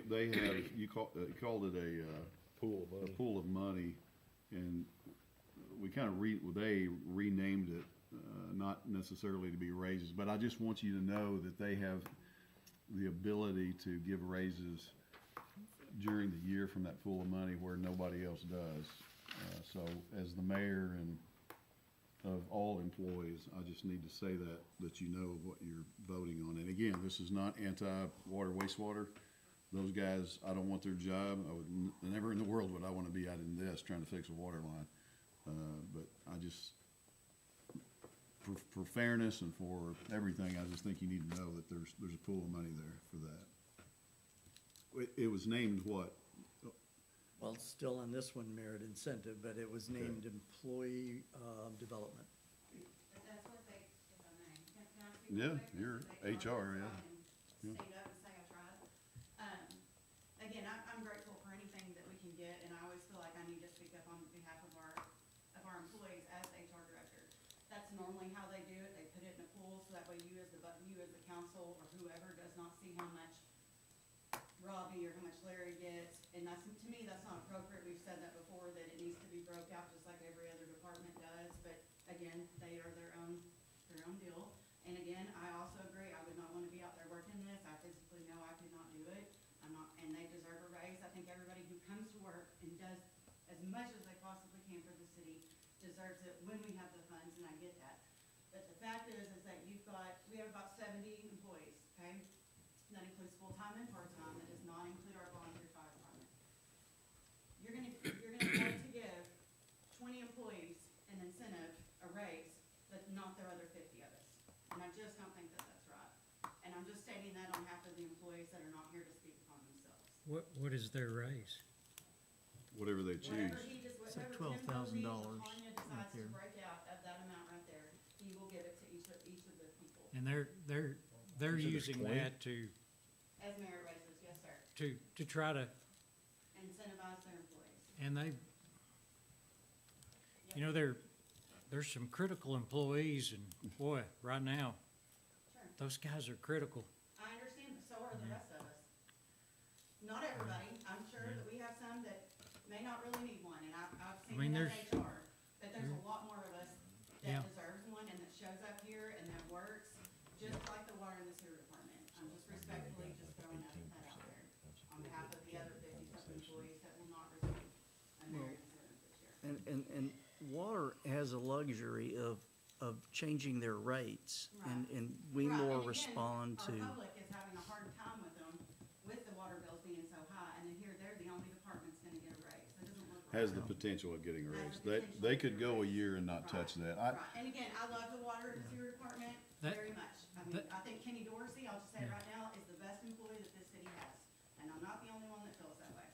S6: They have, you called it a
S8: Pool of money.
S6: a pool of money, and we kind of they renamed it, not necessarily to be raises, but I just want you to know that they have the ability to give raises during the year from that pool of money where nobody else does. So as the mayor and of all employees. I just need to say that you know what you're voting on. And again, this is not anti-water, wastewater. Those guys, I don't want their job. I would, never in the world would I want to be out in this trying to fix a water line. But I just, for fairness and for everything, I just think you need to know that there's a pool of money there for that. It was named what?
S1: Well, it's still on this one, merit incentive, but it was named employee development.
S11: But that's what they, if I may, can I speak?
S6: Yeah,
S11: real quick?
S6: you're
S11: They
S6: HR,
S11: call
S6: yeah.
S11: us and stand up and say I tried. Again, I'm grateful for anything that we can get, and I always feel like I need to speak up on behalf of our employees as HR director. That's normally how they do it. They put it in a pool, so that way you as the council or whoever does not see how much Robbie or how much Larry gets, and that's, to me, that's not appropriate. We've said that before, that it needs to be broke out just like every other department does, but again, they are their own deal. And again, I also agree, I would not wanna be out there working this. I physically know I could not do it. I'm not, and they deserve a raise. I think everybody who comes to work and does as much as they possibly can for the city deserves it when we have the funds, and I get that. But the fact is that we have about 70 employees, okay? That includes full-time and part-time. That does not include our volunteer fire department. You're gonna want to give 20 employees an incentive, a raise, but not the other 50 of us. And I just don't think that that's right. And I'm just stating that on behalf of the employees that are not here to speak upon themselves.
S4: What is their raise?
S6: Whatever they choose.
S11: Whatever he just,
S2: It's like
S11: whatever Tim
S2: $12,000
S11: Tanya decides
S2: right
S11: to
S2: there.
S11: break out of that amount right there, he will give it to each of the people.
S4: And they're
S8: You said
S4: using
S8: 20?
S4: that
S11: As merit raises, yes, sir.
S4: to try to,
S11: Incentivize their employees.
S4: and they, you know, there's some critical employees, and boy, right now,
S11: Sure.
S4: those guys are critical.
S11: I understand, but so are the rest of us. Not everybody. I'm sure that we have some that may not really need one, and I've seen
S4: mean,
S11: it as
S4: there's-
S11: HR. But there's a lot more of us
S4: Yeah.
S11: that deserves one and that shows up here and that works, just like the water and the sewer department. I'm just respectfully just throwing that out there on behalf of the other 50-something employees that will not receive a merit incentive this year.
S2: And water has a luxury of changing their rates, and we
S11: Right,
S2: more
S11: and again,
S2: respond to.
S11: Our public is having a hard time with them, with the water bills being so high, and then here, they're the only department's gonna get a raise. It doesn't look right.
S6: Has the potential of getting a
S11: Has
S6: raise.
S11: the potential
S6: They
S11: of
S6: could
S11: getting
S6: go a
S11: raise.
S6: year and not touch that.
S11: Right, and again, I love the water and sewer department
S4: That-
S11: very much. I mean,
S4: that-
S11: I think Kenny Dorsey, I'll just say it
S4: Yeah.
S11: right now, is the best employee that this city has, and I'm not the only one that feels that way.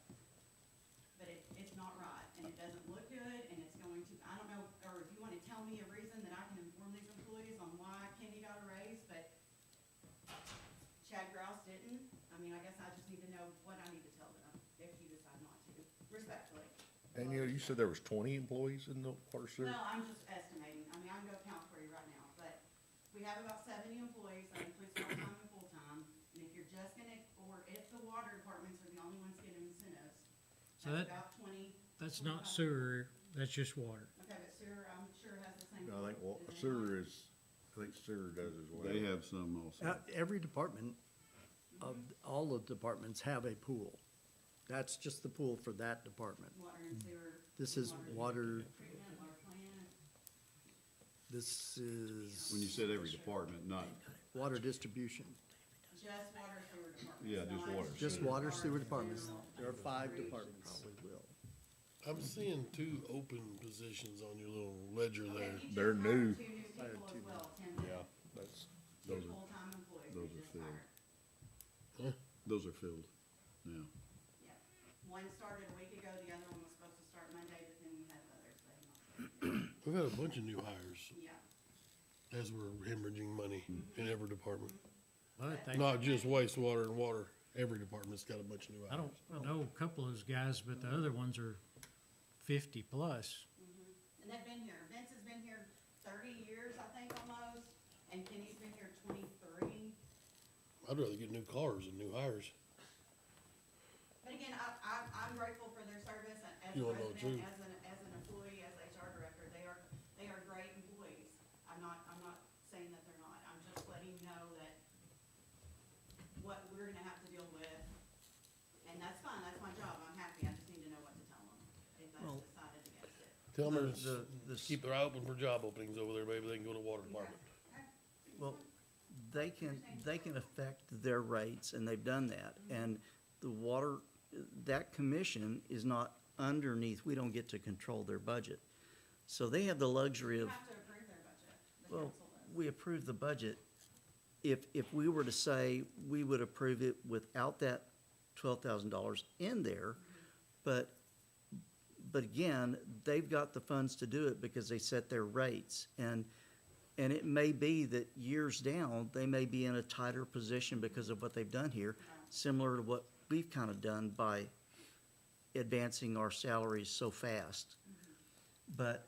S11: But it's not right, and it doesn't look good, and it's going to, I don't know, or if you wanna tell me a reason that I can inform these employees on why Kenny got a raise, but Chad Grouse didn't, I mean, I guess I just need to know what I need to tell them, if you decide not to, respectfully.
S8: Danielle, you said there was 20 employees in the water sewer?
S11: No, I'm just estimating. I mean, I can go count for you right now, but we have about 70 employees, that includes part-time and full-time. And if you're just gonna, or if the water departments are the only ones getting incentives,
S4: So
S11: that's
S4: that-
S11: about 20.
S4: That's not
S11: 25.
S4: sewer, that's just water.
S11: Okay, but sewer, I'm sure has the same.
S8: No, I think
S11: Is it
S8: sewer
S11: not?
S8: is, I think sewer does as well.
S6: They have some also.
S1: Every department, all the departments have a pool. That's just the pool for that department.
S11: Water and sewer.
S1: This is water,
S11: Treatment, water plant.
S1: this
S6: When you
S1: is
S6: said every department, not,
S1: water distribution.
S11: Just water sewer departments.
S6: Yeah, just
S11: not
S6: water.
S1: Just
S11: sewer,
S1: water, sewer
S11: water,
S1: departments.
S11: general,
S1: There are 5
S11: recreation.
S1: departments.
S10: I'm seeing 2 open positions on your little ledger
S11: Okay,
S10: there.
S11: you just
S8: They're
S11: hired
S8: new.
S11: 2 new people
S1: Hired
S11: as
S1: 2
S11: well, Tim.
S8: Yeah, that's,
S11: Two
S8: those are,
S11: full-time employees
S6: those
S11: we
S6: are
S11: just
S6: filled.
S11: hired.
S6: those are filled now.
S11: Yeah, one started a week ago, the other one was supposed to start Monday, but then we had others, they have not started yet.
S10: We've had a bunch of new hires
S11: Yeah,
S10: as we're hemorrhaging money in every department.
S4: But they,
S10: Not just wastewater and water. Every department's got a bunch of new
S4: I
S10: hires.
S4: don't know a couple of those guys, but the other ones are 50 plus.
S11: and they've been here, Vince has been here 30 years, I think, almost, and Kenny's been here 23.
S10: I'd rather get new cars than new hires.
S11: But again, I'm grateful for their service as a
S10: You wanna know the
S11: resident,
S10: truth?
S11: as an employee, as HR director, they are great employees. I'm not saying that they're not, I'm just letting you know that what we're gonna have to deal with, and that's fine, that's my job, I'm happy, I just need to know what to tell them, if
S2: Well,
S11: that's decided against it.
S10: Tell them
S2: the
S10: keep their eye open for job openings over there, maybe they can go to the water department.
S2: Well, they can affect their rates, and they've done that. And the water, that commission is not underneath, we don't get to control their budget. So they have the luxury
S11: You
S2: of,
S11: have to approve their budget, the
S2: well,
S11: council does.
S2: we approve the budget. If we were to say we would approve it without that $12,000 in there, but again, they've got the funds to do it because they set their rates. And it may be that years down, they may be in a tighter position because of what they've done here, similar to what we've kind of done by advancing our salaries so fast. But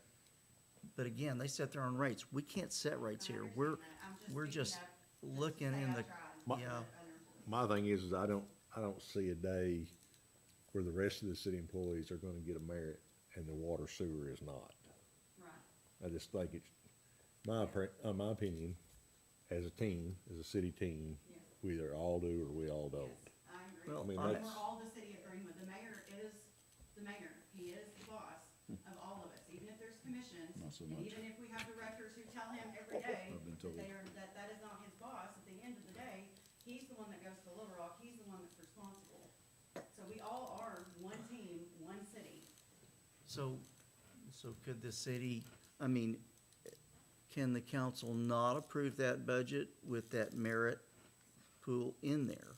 S2: again, they set their own rates. We can't set rates
S11: I
S2: here.
S11: understand
S2: We're,
S11: that. I'm
S2: we're
S11: speaking
S2: just
S11: up
S2: looking
S11: to say
S2: in
S11: I've
S2: the,
S11: tried
S2: yeah.
S11: with other employees.
S8: My thing is I don't see a day where the rest of the city employees are gonna get a merit and the water sewer is not.
S11: Right.
S8: I just think it's, my opinion, as a team, as a city team,
S11: Yes.
S8: we either all do or we all don't.
S11: Yes, I agree.
S2: Well,
S8: I mean,
S11: And
S8: that's-
S11: we're all the city of Greenwood. The mayor is the mayor. He is the boss of all of us, even if there's commissions.
S6: Not so
S11: And
S6: much.
S11: even if we have directors who tell him every day
S6: I've been
S11: that
S6: told.
S11: that is not his boss, at the end of the day, he's the one that goes to Little Rock. He's the one that's responsible. So we all are one team, one city.
S2: So could the city, I mean, can the council not approve that budget with that merit pool in there?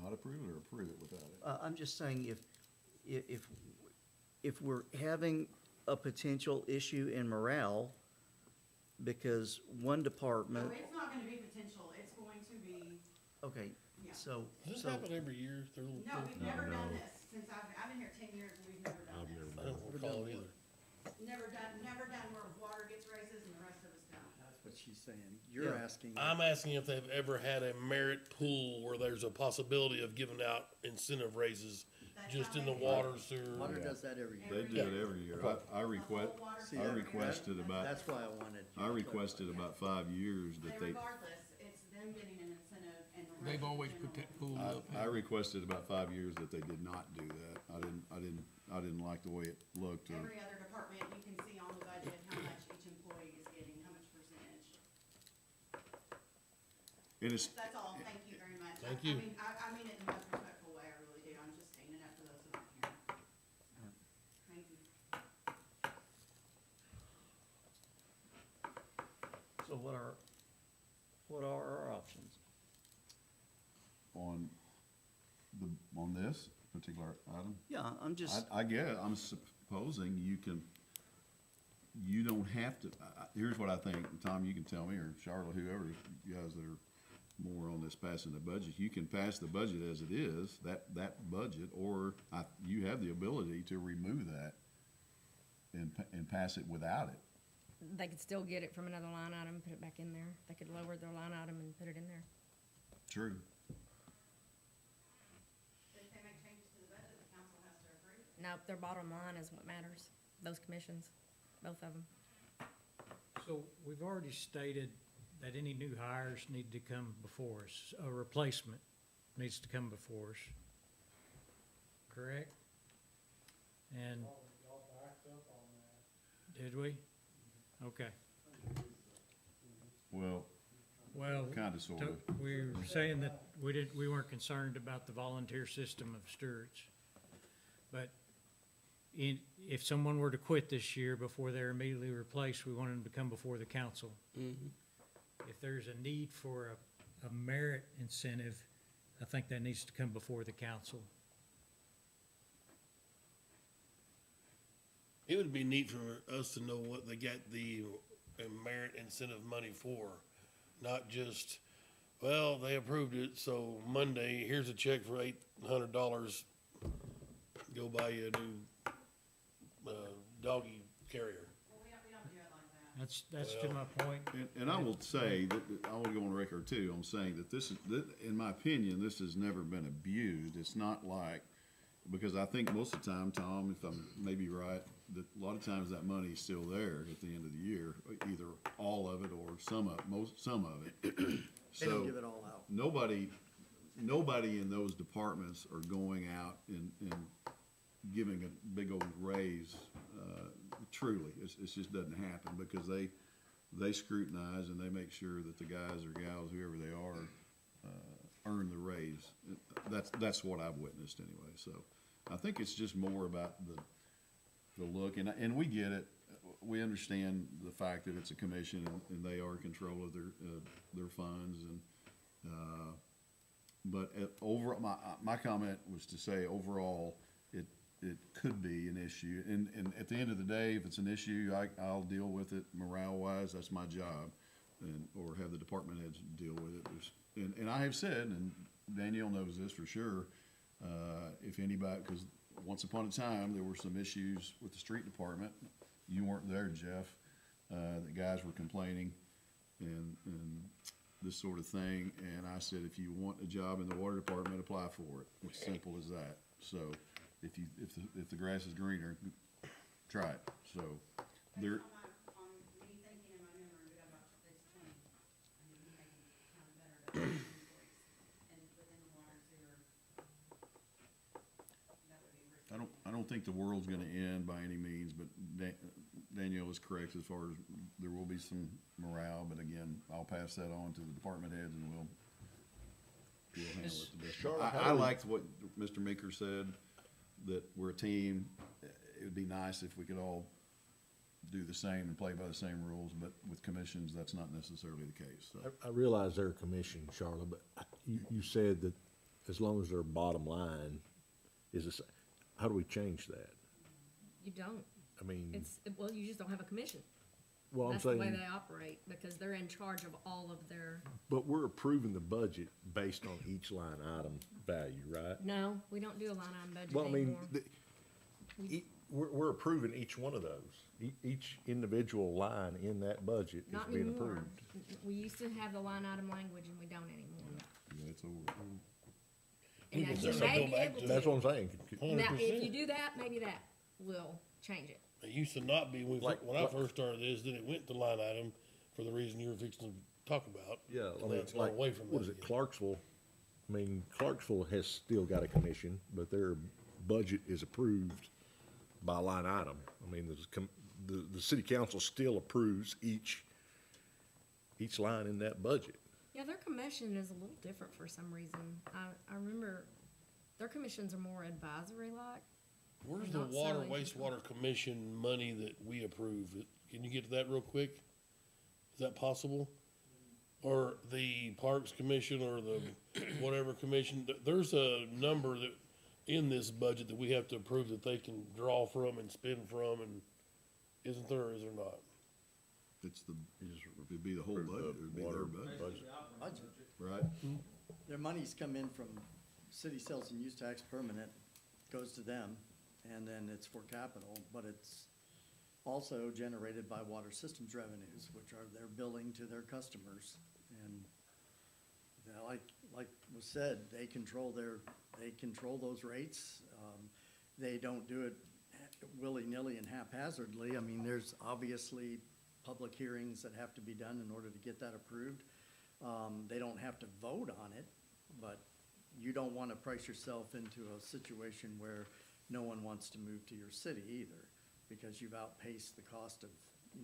S6: Not approve it or approve it without it?
S2: I'm just saying if we're having a potential issue in morale because one
S11: No,
S2: department,
S11: it's not gonna be potential. It's going to be,
S2: okay,
S11: yeah.
S2: so,
S10: Does this
S2: so,
S10: happen every year? Their little
S11: No,
S10: thing?
S11: we've never done
S8: no.
S11: this since I've been here 10 years and we've never done
S8: I've
S11: this.
S8: never
S10: I don't recall it either.
S11: Never done where water gets raises and the rest of us don't.
S1: That's what she's saying. You're
S2: Yeah.
S1: asking.
S10: I'm asking if they've ever had a merit pool where there's a possibility of giving out incentive raises
S11: That's
S10: just
S11: how
S10: in the
S11: they do it.
S10: water, sewer.
S1: Water does that every year.
S6: They do it every year. I request,
S11: The whole water
S1: See,
S6: I
S1: that-
S6: requested about,
S1: That's why I wanted. you
S6: I
S1: to
S6: requested
S1: clarify
S6: about 5 years that they,
S11: Regardless, it's them getting an incentive and the rest.
S7: They've
S11: of the
S7: always put
S11: general-
S7: that pool up.
S6: I requested about 5 years that they did not do that. I didn't like the way it looked or.
S11: Every other department, you can see on the budget how much each employee is getting, how much percentage.
S6: And it's,
S11: That's all. Thank you very much.
S10: Thank
S11: I
S10: you.
S11: mean, I mean it in the most respectful way. I really do. I'm just standing up for those that aren't here. Thank you.
S2: so what are our options?
S6: on on this particular item,
S2: Yeah, I'm just,
S6: I get it. I'm supposing you don't have to, here's what I think, Tom, you can tell me, or Charlotte, whoever, you guys that are more on this passing the budget, you can pass the budget as it is, that budget, or you have the ability to remove that and pass it without it.
S3: They could still get it from another line item, put it back in there. They could lower their line item and put it in there.
S6: True.
S11: If they make changes to the budget, the council has to approve it.
S3: No, their bottom line is what matters, those commissions, both of them.
S4: So we've already stated that any new hires need to come before us, a replacement needs to come before us. Correct? And
S9: Y'all backed up on that.
S4: did we? Okay,
S6: Well,
S4: well.
S6: kinda, sorta.
S4: We were saying that we weren't concerned about the volunteer system of stewards. But if someone were to quit this year before they're immediately replaced, we want them to come before the council. If there's a need for a merit incentive, I think that needs to come before the council.
S10: It would be neat for us to know what they got the merit incentive money for, not just, well, they approved it, so Monday, here's a check for $800. Go buy you a new doggy carrier.
S11: Well, we don't do it like that.
S4: That's to my point.
S6: And I will say, that I will go on record too, on saying that this is, in my opinion, this has never been abused. It's not like, because I think most of the time, Tom, if I'm maybe right, that a lot of times that money is still there at the end of the year, either all of it or some of it.
S1: They don't
S6: So
S1: give it all out.
S6: nobody in those departments are going out and giving a big old raise, truly, it just doesn't happen, because they scrutinize and they make sure that the guys or gals, whoever they are, earn the raise. That's what I've witnessed anyway, so I think it's just more about the look, and we get it. We understand the fact that it's a commission and they are in control of their funds, and, but my comment was to say overall, it could be an issue, and at the end of the day, if it's an issue, I'll deal with it morale-wise, that's my job, or have the department heads deal with it. And I have said, and Danielle knows this for sure, if anybody, because once upon a time, there were some issues with the street department. You weren't there, Jeff. The guys were complaining and this sort of thing. And I said, if you want a job in the water department, apply for it. It's simple as that. So if the grass is greener, try it. So there.
S11: On me thinking in my memory, we got about this 20. I need to make it kind of better to employees and within the water sewer. That would be really.
S6: I don't think the world's gonna end by any means, but Danielle is correct as far as there will be some morale, but again, I'll pass that on to the department heads and we'll handle it the best.
S8: Charlotte, how
S6: I
S8: do we-
S6: liked what Mr. Meeker said, that we're a team. It would be nice if we could all do the same and play by the same rules, but with commissions, that's not necessarily the case, so.
S8: I realize they're a commission, Charlotte, but you said that as long as their bottom line is the same, how do we change that?
S3: You don't.
S8: I mean,
S3: Well, you just don't have a commission.
S8: well, I'm
S3: That's the way
S8: saying,
S3: they operate, because they're in charge of all of their,
S8: but we're approving the budget based on each line item value, right?
S3: no, we don't do a line item budget
S8: Well, I mean,
S3: anymore.
S8: we're approving each one of those. Each individual line in that budget is
S3: Not
S8: being
S3: anymore.
S8: approved.
S3: We used to have the line item language and we don't anymore.
S6: Yeah, it's over.
S3: And
S10: We
S3: now
S10: can
S3: you
S10: certainly
S3: may
S10: go
S3: be
S10: back
S3: able
S10: to
S8: That's
S3: to.
S8: what I'm saying.
S3: Now, if you
S10: 100%.
S3: do that, maybe that will change it.
S10: It used to not be, when I
S8: Like-
S10: first started this, then it went to line item for the reason you were fixing to talk about.
S8: Yeah, I
S10: And
S8: mean,
S10: that's gone
S8: like,
S10: away from
S8: what
S10: that
S8: is it,
S10: again.
S8: Clarksville? I mean, Clarksville has still got a commission, but their budget is approved by line item. I mean, the city council still approves each line in that budget.
S3: Yeah, their commission is a little different for some reason. I remember their commissions are more advisory like.
S10: Where's the
S3: Not
S10: water
S3: so interesting.
S10: wastewater commission money that we approve? Can you get to that real quick? Is that possible? Or the Parks Commission or the whatever commission? There's a number that, in this budget, that we have to approve that they can draw from and spend from, and isn't there or is there not?
S6: It'd be the whole budget, it'd be their budget,
S1: Budget.
S6: right?
S1: Their monies come in from city sales and use tax permanent, goes to them, and then it's for capital, but it's also generated by water systems revenues, which are their billing to their customers. And, you know, like was said, they control those rates. They don't do it willy-nilly and haphazardly. I mean, there's obviously public hearings that have to be done in order to get that approved. They don't have to vote on it, but you don't want to price yourself into a situation where no one wants to move to your city either, because you've outpaced the cost of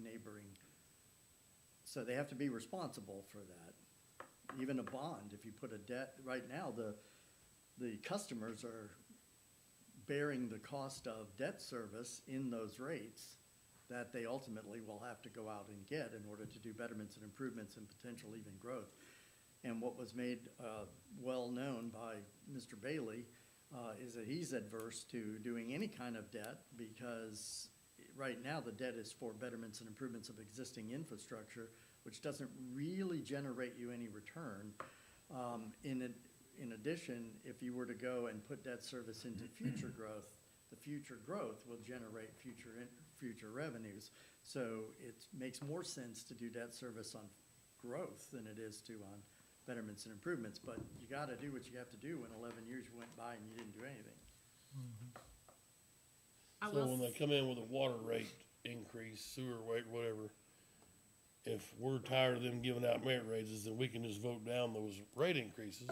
S1: neighboring. So they have to be responsible for that. Even a bond, if you put a debt, right now, the customers are bearing the cost of debt service in those rates that they ultimately will have to go out and get in order to do betterments and improvements and potential even growth. And what was made well-known by Mr. Bailey is that he's adverse to doing any kind of debt, because right now the debt is for betterments and improvements of existing infrastructure, which doesn't really generate you any return. In addition, if you were to go and put debt service into future growth, the future growth will generate future revenues. So it makes more sense to do debt service on growth than it is to on betterments and improvements. But you gotta do what you have to do when 11 years went by and you didn't do anything.
S3: I
S10: So
S3: will
S10: when they come in with a water rate increase, sewer rate, whatever, if we're tired of them giving out merit raises, then we can just vote down those rate increases.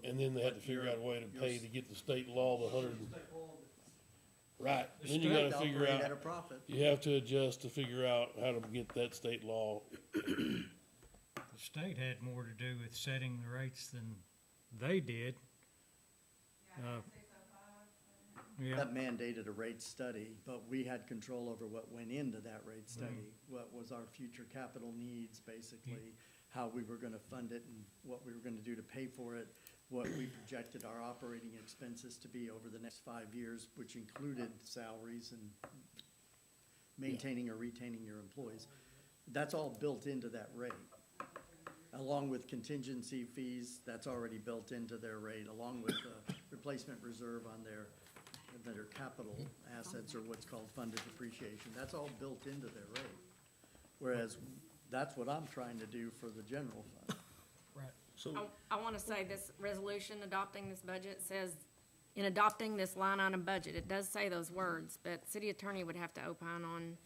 S10: And then they have to figure out a way to pay to get the state law, the hundred. Right, then you gotta figure
S1: Operate at a
S10: out,
S1: profit.
S10: you have to adjust to figure out how to get that state law.
S4: The state had more to do with setting the rates than they did.
S11: Yeah,
S4: Uh,
S11: 605.
S4: Yeah,
S1: That mandated a rate study, but we had control over what went into that rate study. What was our future capital needs, basically, how we were gonna fund it and what we were gonna do to pay for it, what we projected our operating expenses to be over the next 5 years, which included salaries and maintaining or retaining your employees. That's all built into that rate. Along with contingency fees, that's already built into their rate, along with the replacement reserve on their capital assets, or what's called funded depreciation. That's all built into their rate. Whereas, that's what I'm trying to do for the general fund.
S4: right.
S8: So,
S3: I want to say this resolution adopting this budget says, in adopting this line item budget, it does say those words, but city attorney would have to opine on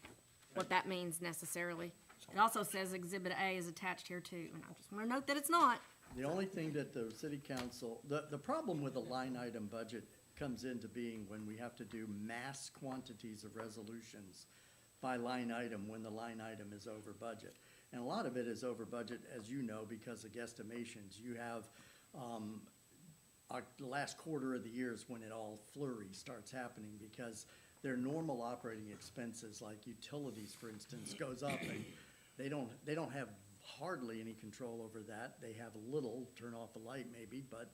S3: what that means necessarily. It also says Exhibit A is attached here too, and I just want to note that it's not.
S1: The only thing that the city council, the problem with a line item budget comes into being when we have to do mass quantities of resolutions by line item when the line item is over budget. And a lot of it is over budget, as you know, because of guesstimations. You have, the last quarter of the year is when it all flurry starts happening, because their normal operating expenses, like utilities, for instance, goes up, and they don't have hardly any control over that. They have a little, turn off a light maybe, but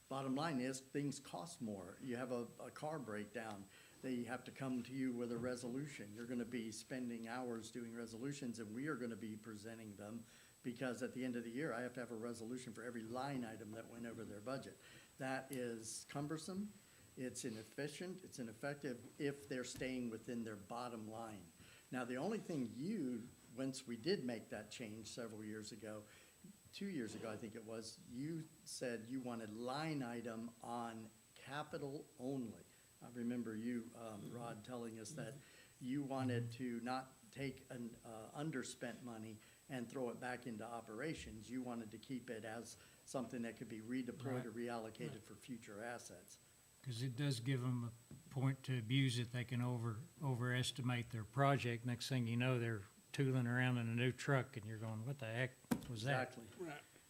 S1: bottom line is, things cost more. You have a car breakdown, they have to come to you with a resolution. You're gonna be spending hours doing resolutions, and we are gonna be presenting them, because at the end of the year, I have to have a resolution for every line item that went over their budget. That is cumbersome, it's inefficient, it's ineffective if they're staying within their bottom line. Now, the only thing once we did make that change several years ago, 2 years ago, I think it was, you said you wanted line item on capital only. I remember you, Rod, telling us that you wanted to not take an underspent money and throw it back into operations. You wanted to keep it as something that could be redeployed or reallocated for future assets.
S4: Because it does give them a point to abuse it. They can overestimate their project. Next thing you know, they're tooling around in a new truck, and you're going, what the heck was that?
S1: Exactly.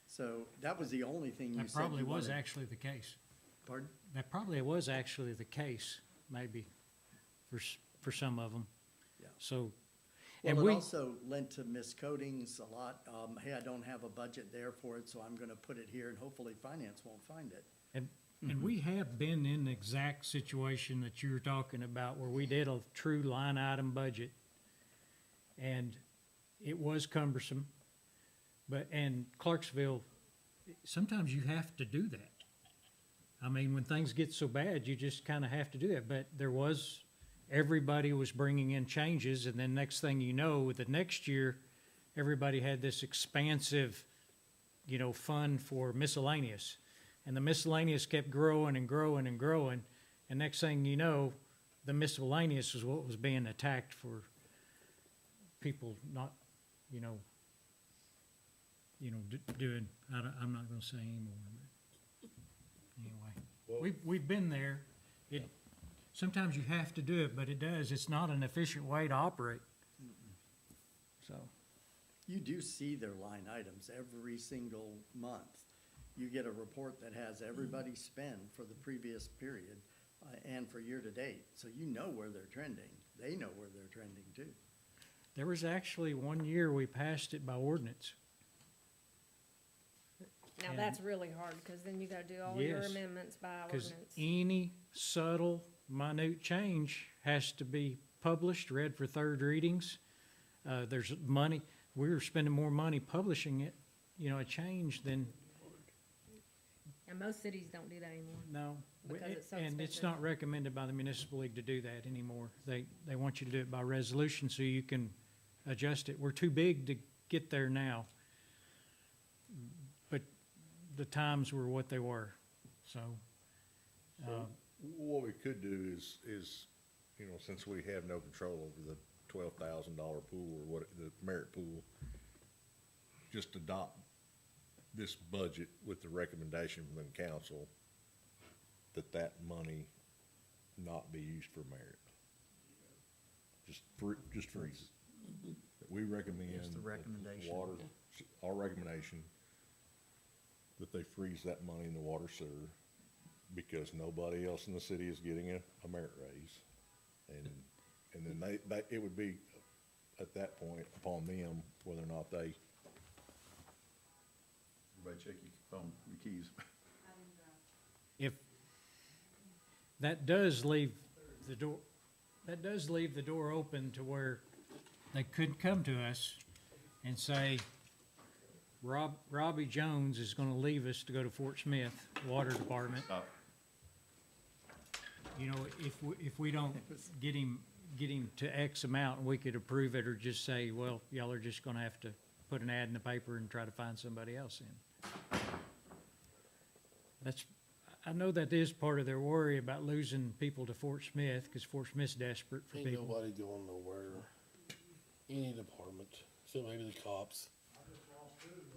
S1: So that was the only thing you
S4: That
S1: said
S4: probably
S1: you
S4: was
S1: wanted.
S4: actually the case.
S1: Pardon?
S4: That probably was actually the case, maybe, for some of them.
S1: Yeah.
S4: So, and
S1: Well, it
S4: we,
S1: also lent to miscodings a lot. Hey, I don't have a budget there for it, so I'm gonna put it here, and hopefully finance won't find it.
S4: and we have been in the exact situation that you were talking about, where we did a true line item budget. And it was cumbersome, and Clarksville, sometimes you have to do that. I mean, when things get so bad, you just kind of have to do that. But everybody was bringing in changes, and then next thing you know, the next year, everybody had this expansive, fund for miscellaneous. And the miscellaneous kept growing and growing and growing, and next thing you know, the miscellaneous was what was being attacked for people not, doing, I'm not gonna say anymore, but anyway. We've been there. Sometimes you have to do it, but it's not an efficient way to operate. So,
S1: You do see their line items every single month. You get a report that has everybody's spend for the previous period, and for year-to-date, so you know where they're trending. They know where they're trending too.
S4: there was actually one year we passed it by ordinance.
S3: Now,
S4: And-
S3: that's really hard, because then you gotta do all your
S4: Yes,
S3: amendments by
S4: Because
S3: ordinance.
S4: any subtle, minute change has to be published, read for third readings. There's money, we were spending more money publishing it, a change than,
S3: And most cities don't do that anymore.
S4: no.
S3: Because it's so
S4: And it's
S3: expensive.
S4: not recommended by the municipal league to do that anymore. They want you to do it by resolution so you can adjust it. We're too big to get there now. But the times were what they were, so.
S8: what we could do is, since we have no control over the $12,000 pool or the merit pool, just adopt this budget with the recommendation from the council that money not be used for merit. Just freeze it. That we recommend.
S2: Just the
S8: that
S2: recommendation.
S8: Water, our recommendation, that they freeze that money in the water sewer, because nobody else in the city is getting a merit raise. And then it would be, at that point, upon them whether or not they,
S6: Everybody check your phone, your keys.
S4: If, that does leave the door open to where they could come to us and say, Robbie Jones is gonna leave us to go to Fort Smith Water Department. You know, if we don't get him to X amount, we could approve it, or just say, well, y'all are just gonna have to put an ad in the paper and try to find somebody else in. I know that is part of their worry about losing people to Fort Smith, because Fort Smith's desperate for
S10: Ain't
S4: people.
S10: nobody going nowhere. Any department, except maybe the cops.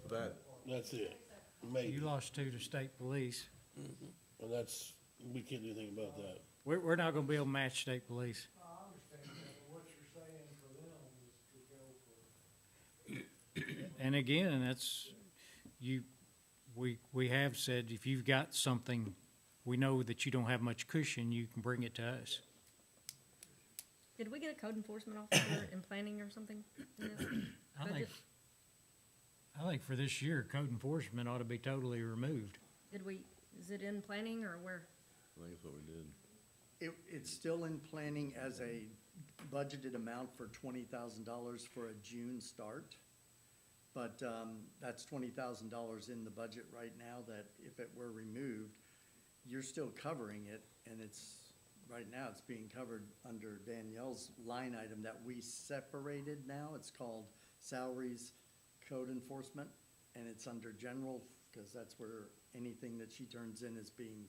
S8: that,
S10: That's it.
S4: You
S10: Maybe.
S4: lost two to state police.
S10: And that's, we can't do anything about that.
S4: We're not gonna be able to match state police.
S9: I understand that, but what you're saying for them is to go for.
S4: And again, that's, we have said, if you've got something, we know that you don't have much cushion, you can bring it to us.
S3: Did we get a code enforcement officer in planning or something in this
S4: I think,
S3: budget?
S4: I think for this year, code enforcement ought to be totally removed.
S3: Is it in planning or where?
S5: I think that's what we did.
S1: It's still in planning as a budgeted amount for $20,000 for a June start. But that's $20,000 in the budget right now, that if it were removed, you're still covering it, and right now, it's being covered under Danielle's line item that we separated now. It's called salaries, code enforcement, and it's under general, because that's where anything that she turns in is being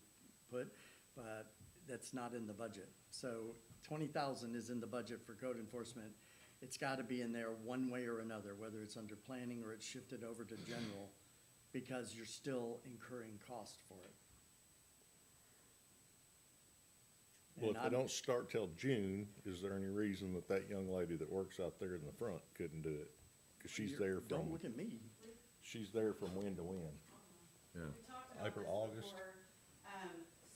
S1: put, but that's not in the budget. So 20,000 is in the budget for code enforcement. It's gotta be in there one way or another, whether it's under planning or it's shifted over to general, because you're still incurring cost for it.
S8: Well,
S1: And
S8: if they don't start till June, is there any reason that young lady that works out there in the front couldn't do it? Cause she's there
S1: Don't
S8: from,
S1: look at me.
S8: she's there from when to when.
S5: Yeah.
S11: We talked about
S8: April,
S11: this
S8: August.
S11: before.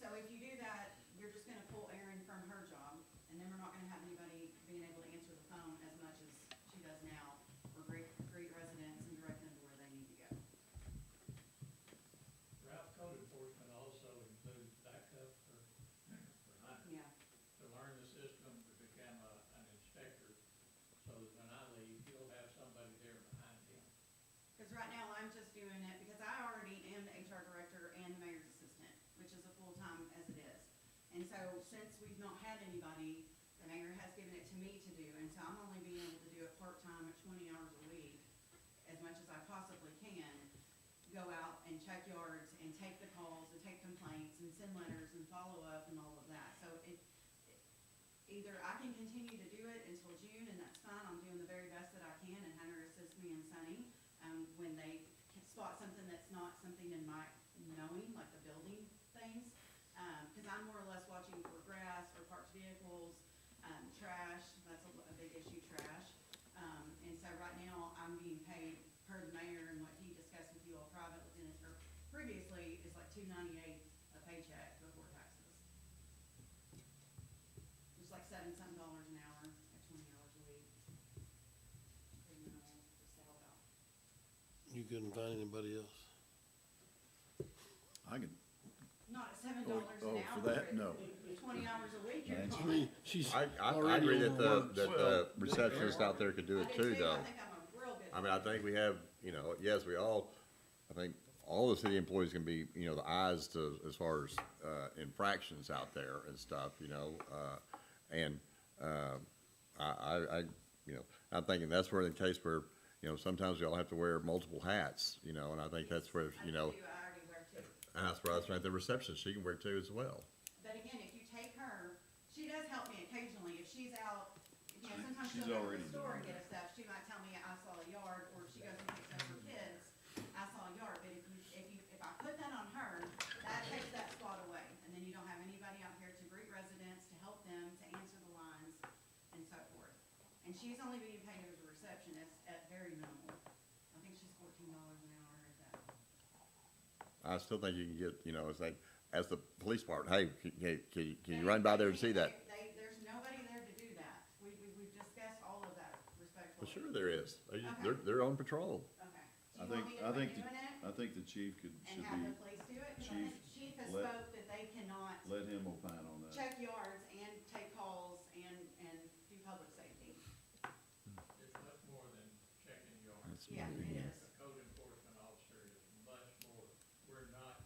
S11: So if you do that, you're just gonna pull Erin from her job, and then we're not gonna have anybody being able to answer the phone as much as she does now, or greet residents and direct them to where they need to go.
S4: Route code enforcement also includes backup for Hunter,
S11: Yeah.
S4: to learn the system, to become an inspector, so that when I leave, you'll have somebody there behind him.
S11: Cause right now, I'm just doing it because I already am the HR director and the mayor's assistant, which is a full-time as it is. And so, since we've not had anybody, the mayor has given it to me to do, and so I'm only being able to do it part-time at 20 hours a week, as much as I possibly can, go out and check yards and take the calls and take complaints and send letters and follow up and all of that. So either I can continue to do it until June, and that's fine, I'm doing the very best that I can, and Hunter assists me and Sunny, when they spot something that's not something in my knowing, like the building things. Cause I'm more or less watching for grass or parked vehicles, trash, that's a big issue, trash. And so right now, I'm being paid per the mayor and what he discussed with you all privately, or previously, is like $2.98 a paycheck before taxes. Just like $7-something an hour at 20 hours a week. Pretty minimal, just to help out.
S10: You couldn't find anybody else?
S6: I can,
S11: Not at $7
S6: Oh,
S11: an hour.
S6: for that,
S11: but
S6: no.
S11: 20 hours a week, you're
S6: Man,
S10: I
S11: fine.
S10: mean, she's
S5: I
S10: already
S5: agree that
S10: overworked.
S5: the receptionist out there could do it
S11: I do
S5: too,
S11: too.
S5: though.
S11: I think I'm a real good.
S5: I mean, I think we have, yes, I think all the city employees can be, the eyes to, as far as, infractions out there and stuff, and, I'm thinking that's where the case where, sometimes y'all have to wear multiple hats, and I think that's where,
S11: I do, I already wear two.
S5: and that's where I was right, the receptionist, she can wear two as well.
S11: But again, if you take her, she does help me occasionally. If she's out, sometimes
S6: She's
S11: she'll go to
S6: already
S11: the store and
S6: doing
S11: get us stuff. She might tell me I saw a yard, or she goes and picks up her kids, I saw a yard. But if you And she's only being paid as a receptionist at very minimal. I think she's $14 an hour at that.
S5: I still think you can get, you know, it's like, as the police department, hey, can you run by there and see that?
S11: There's nobody there to do that. We've discussed all of that respectfully.
S5: Well, sure there is.
S11: Okay.
S5: they're on patrol.
S11: Okay.
S6: I
S11: Do you
S6: think,
S11: want me to
S6: I
S11: quit
S6: think,
S11: doing it
S6: I think the chief should
S11: and have
S6: be,
S11: the police do it? 'Cause I
S6: Chief,
S11: think Chief has
S6: let-
S11: spoke that they cannot
S6: let him opine on that.
S11: check yards and take calls and do public safety.
S12: It's much more than checking yards.
S11: Yeah, it is.
S12: A code enforcement officer is much more. We're not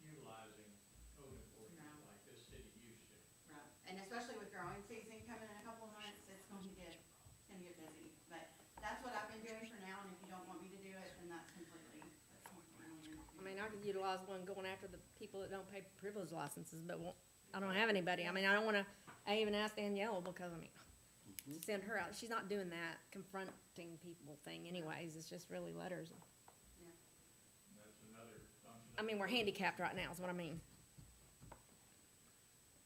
S12: utilizing code enforcement
S11: No.
S12: like this city used to.
S11: Right, and especially with growing season coming in a couple of months, it's gonna get busy. But that's what I've been doing for now, and if you don't want me to do it, then that's completely
S3: I mean, I could utilize one going after the people that don't pay privilege licenses, but I don't have anybody. I mean, I don't wanna, I even asked Danielle because, I mean, send her out. She's not doing that confronting people thing anyways. It's just really letters.
S12: That's another function.
S3: I mean, we're handicapped right now is what I mean.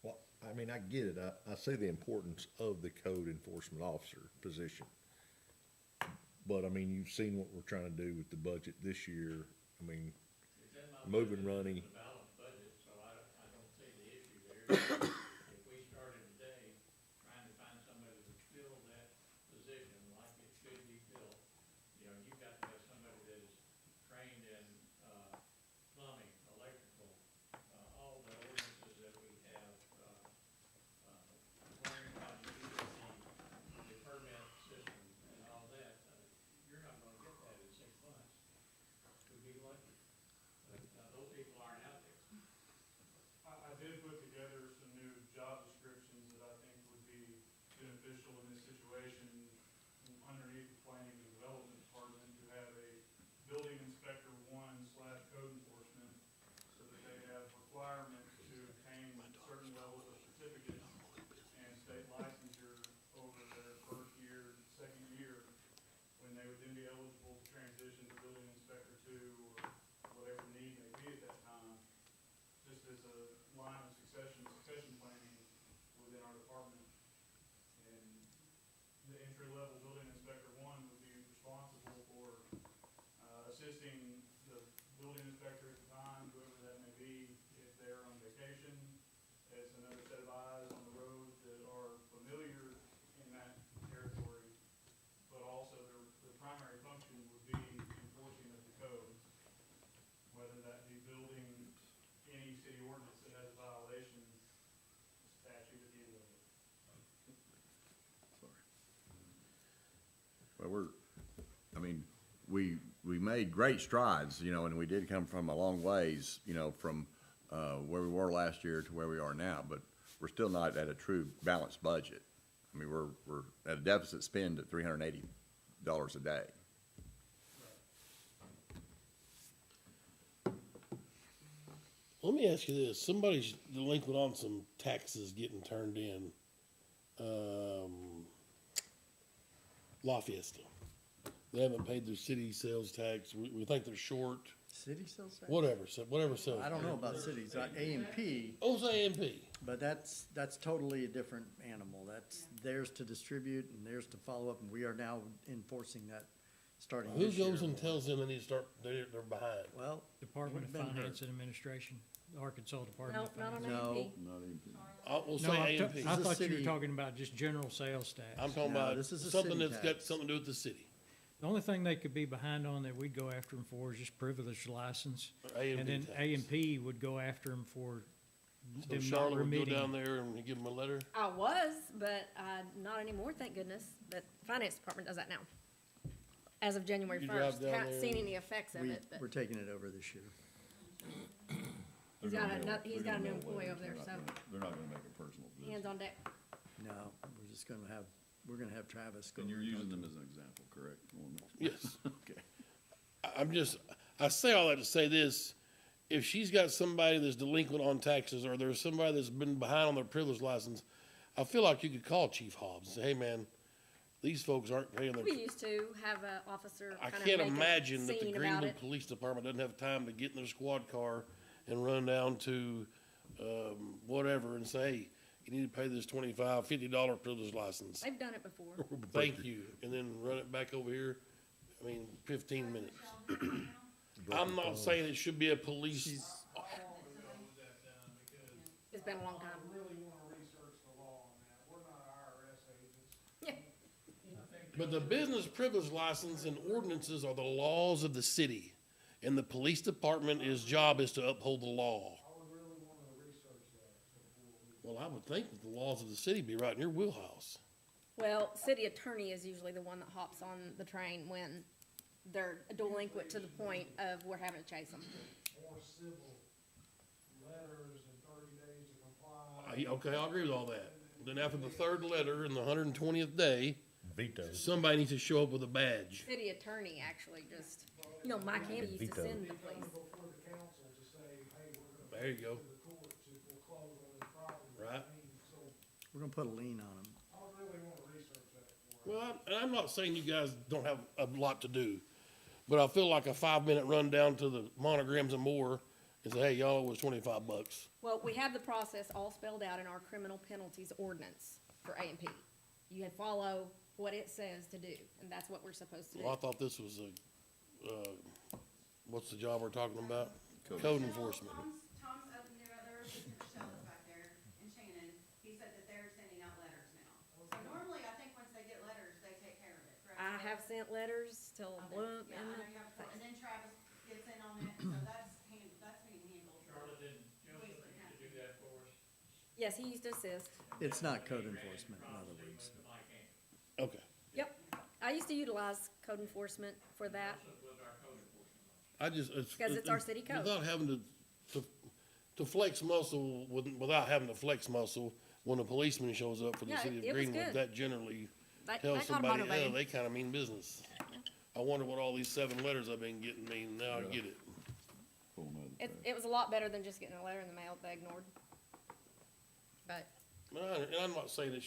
S8: Well, I mean, I get it. I see the importance of the code enforcement officer position. But I mean, you've seen what we're trying to do with the budget this year. I mean,
S12: It's in my
S8: moving,
S12: budget,
S8: running.
S12: it's a balanced budget, so I don't see the issue there. If we started today trying to find somebody to fill that position like it should be filled, you know, you've got to have somebody that is trained in, plumbing, electrical, all the ordinances that we have, learning how to use the permit system and all that. You're not gonna get that in 6 months. We'd be lucky. But, those people aren't out there.
S7: I did put together some new job descriptions that I think would be beneficial in this situation. Underneath the planning and development department, to have a building inspector one / code enforcement, so that they have requirements to obtain certain levels of certificates and state licensure over their first year, second year, when they would then be eligible to transition to building inspector two, or whatever the need may be at that time, just as a line of succession planning within our department. And the entry-level building inspector one would be responsible for, assisting the building inspector at the time, whoever that may be, if they're on vacation, as another set of eyes on the road that are familiar in that territory. But also the primary function would be enforcing of the code, whether that be building any city ordinance that has a violation, statute at the end of it.
S5: Well, I mean, we made great strides, you know, and we did come from a long ways, you know, from, where we were last year to where we are now, but we're still not at a true balanced budget. I mean, we're at a deficit spend at $380 a day.
S10: Let me ask you this, somebody's delinquent on some taxes getting turned in, La Fiesta. They haven't paid their city sales tax, we think they're short,
S1: City sales tax?
S10: whatever sales.
S1: I don't know about cities, A&P,
S10: Oh, it's AMP.
S1: but that's totally a different animal. That's theirs to distribute and theirs to follow up, and we are now enforcing that starting
S10: Who
S1: this year.
S10: goes and tells them they need to start, they're behind?
S1: Well,
S4: Department of
S1: Would've been
S4: Finance
S1: her.
S4: and Administration, Arkansas Department
S3: No,
S4: of
S3: not on
S4: Finance.
S1: No.
S3: AP.
S6: Not even.
S10: We'll
S4: No,
S10: say AMP.
S4: I
S1: This is
S4: thought you
S1: city-
S4: were talking about just general sales tax.
S10: I'm talking
S1: No,
S10: about
S1: this is a
S10: something
S1: city
S10: that's got
S1: tax.
S10: something to do with the city.
S4: The only thing they could be behind on that we'd go after them for is just privilege license.
S10: Or A&P
S4: And then
S10: tax.
S4: A and P would go after them for
S10: So
S4: them not
S10: Charlotte would go
S4: remitting.
S10: down there and give them a letter?
S3: I was, but not anymore, thank goodness. But Finance Department does that now. As of January
S10: You drive
S3: 1st.
S10: down
S3: Haven't
S10: there
S3: seen
S10: and-
S3: any effects of it, but
S1: we're taking it over this year.
S3: he's got a new employee over there, so
S6: They're not gonna make a personal
S3: hands
S6: business.
S3: on deck.
S1: No, we're gonna have Travis go.
S6: And you're using them as an example, correct? I wanna make-
S10: Yes.
S6: Okay.
S10: I say all that to say this, if she's got somebody that's delinquent on taxes, or there's somebody that's been behind on their privilege license, I feel like you could call Chief Hobbs and say, hey, man, these folks aren't paying their.
S3: We used to have an officer
S10: I
S3: kind of
S10: can't
S3: make a
S10: imagine that the
S3: scene about
S10: Greenwood
S3: it.
S10: Police Department doesn't have time to get in their squad car and run down to, whatever and say, hey, you need to pay this $25, $50 privilege license.
S3: They've done it before.
S10: Thank you, and then run it back over here, 15 minutes. I'm not saying it should be a police,
S3: It's been a long time.
S9: I really wanna research the law on that. We're not IRS agents.
S3: Yeah.
S10: but the business privilege license and ordinances are the laws of the city. And the police department's job is to uphold the law.
S9: I would really wanna research that before we.
S10: Well, I would think that the laws of the city be right in your wheelhouse.
S3: Well, city attorney is usually the one that hops on the train when they're delinquent to the point of we're having to chase them.
S9: Or civil letters and 30 days to comply.
S10: Okay, I agree with all that. Then after the third letter and the 120th day,
S8: Veto.
S10: somebody needs to show up with a badge.
S3: City attorney actually just, you know, Mike Handy used to send the police.
S9: Before the council to say, hey, we're gonna.
S10: There you go.
S9: To the court to foreclose on this property.
S10: Right.
S9: I mean, so
S1: We're gonna put a lien on them.
S9: I would really wanna research that for.
S10: Well, and I'm not saying you guys don't have a lot to do, but I feel like a 5-minute run down to the monograms and more and say, hey, y'all, it was $25.
S3: Well, we have the process all spelled out in our criminal penalties ordinance for A and P. You had follow what it says to do, and that's what we're supposed to do.
S10: Well, I thought this was what's the job we're talking about? Code enforcement.
S11: Tom's up in there, other assistant Michelle is back there, and Shannon, he said that they're sending out letters now. So normally, I think once they get letters, they take care of it, correct?
S3: I have sent letters till
S11: Okay.
S3: blue up
S11: Yeah,
S3: in
S11: I
S3: the
S11: know you have,
S3: face.
S11: and then Travis gets in on it, so that's being handled.
S12: Charlotte, didn't Joseph used to do that for us?
S3: Yes, he used to assist.
S1: It's not code enforcement, in other words.
S12: Mike Handy.
S10: Okay.
S3: Yep. I used to utilize code enforcement for that.
S12: Joseph was our code enforcement officer.
S10: I just.
S3: Because it's our city code.
S10: Without having to flex muscle, without having to flex muscle, when a policeman shows up for the
S3: Yeah,
S10: city of
S3: it was
S10: Greenwood,
S3: good.
S10: that generally
S3: That
S10: tells
S3: got
S10: somebody, oh,
S3: motivated.
S10: they kinda mean business. I wonder what all these 7 letters I've been getting mean, now I get it.
S6: Full note.
S3: It was a lot better than just getting a letter in the mail that they ignored. But,
S10: And I'm not saying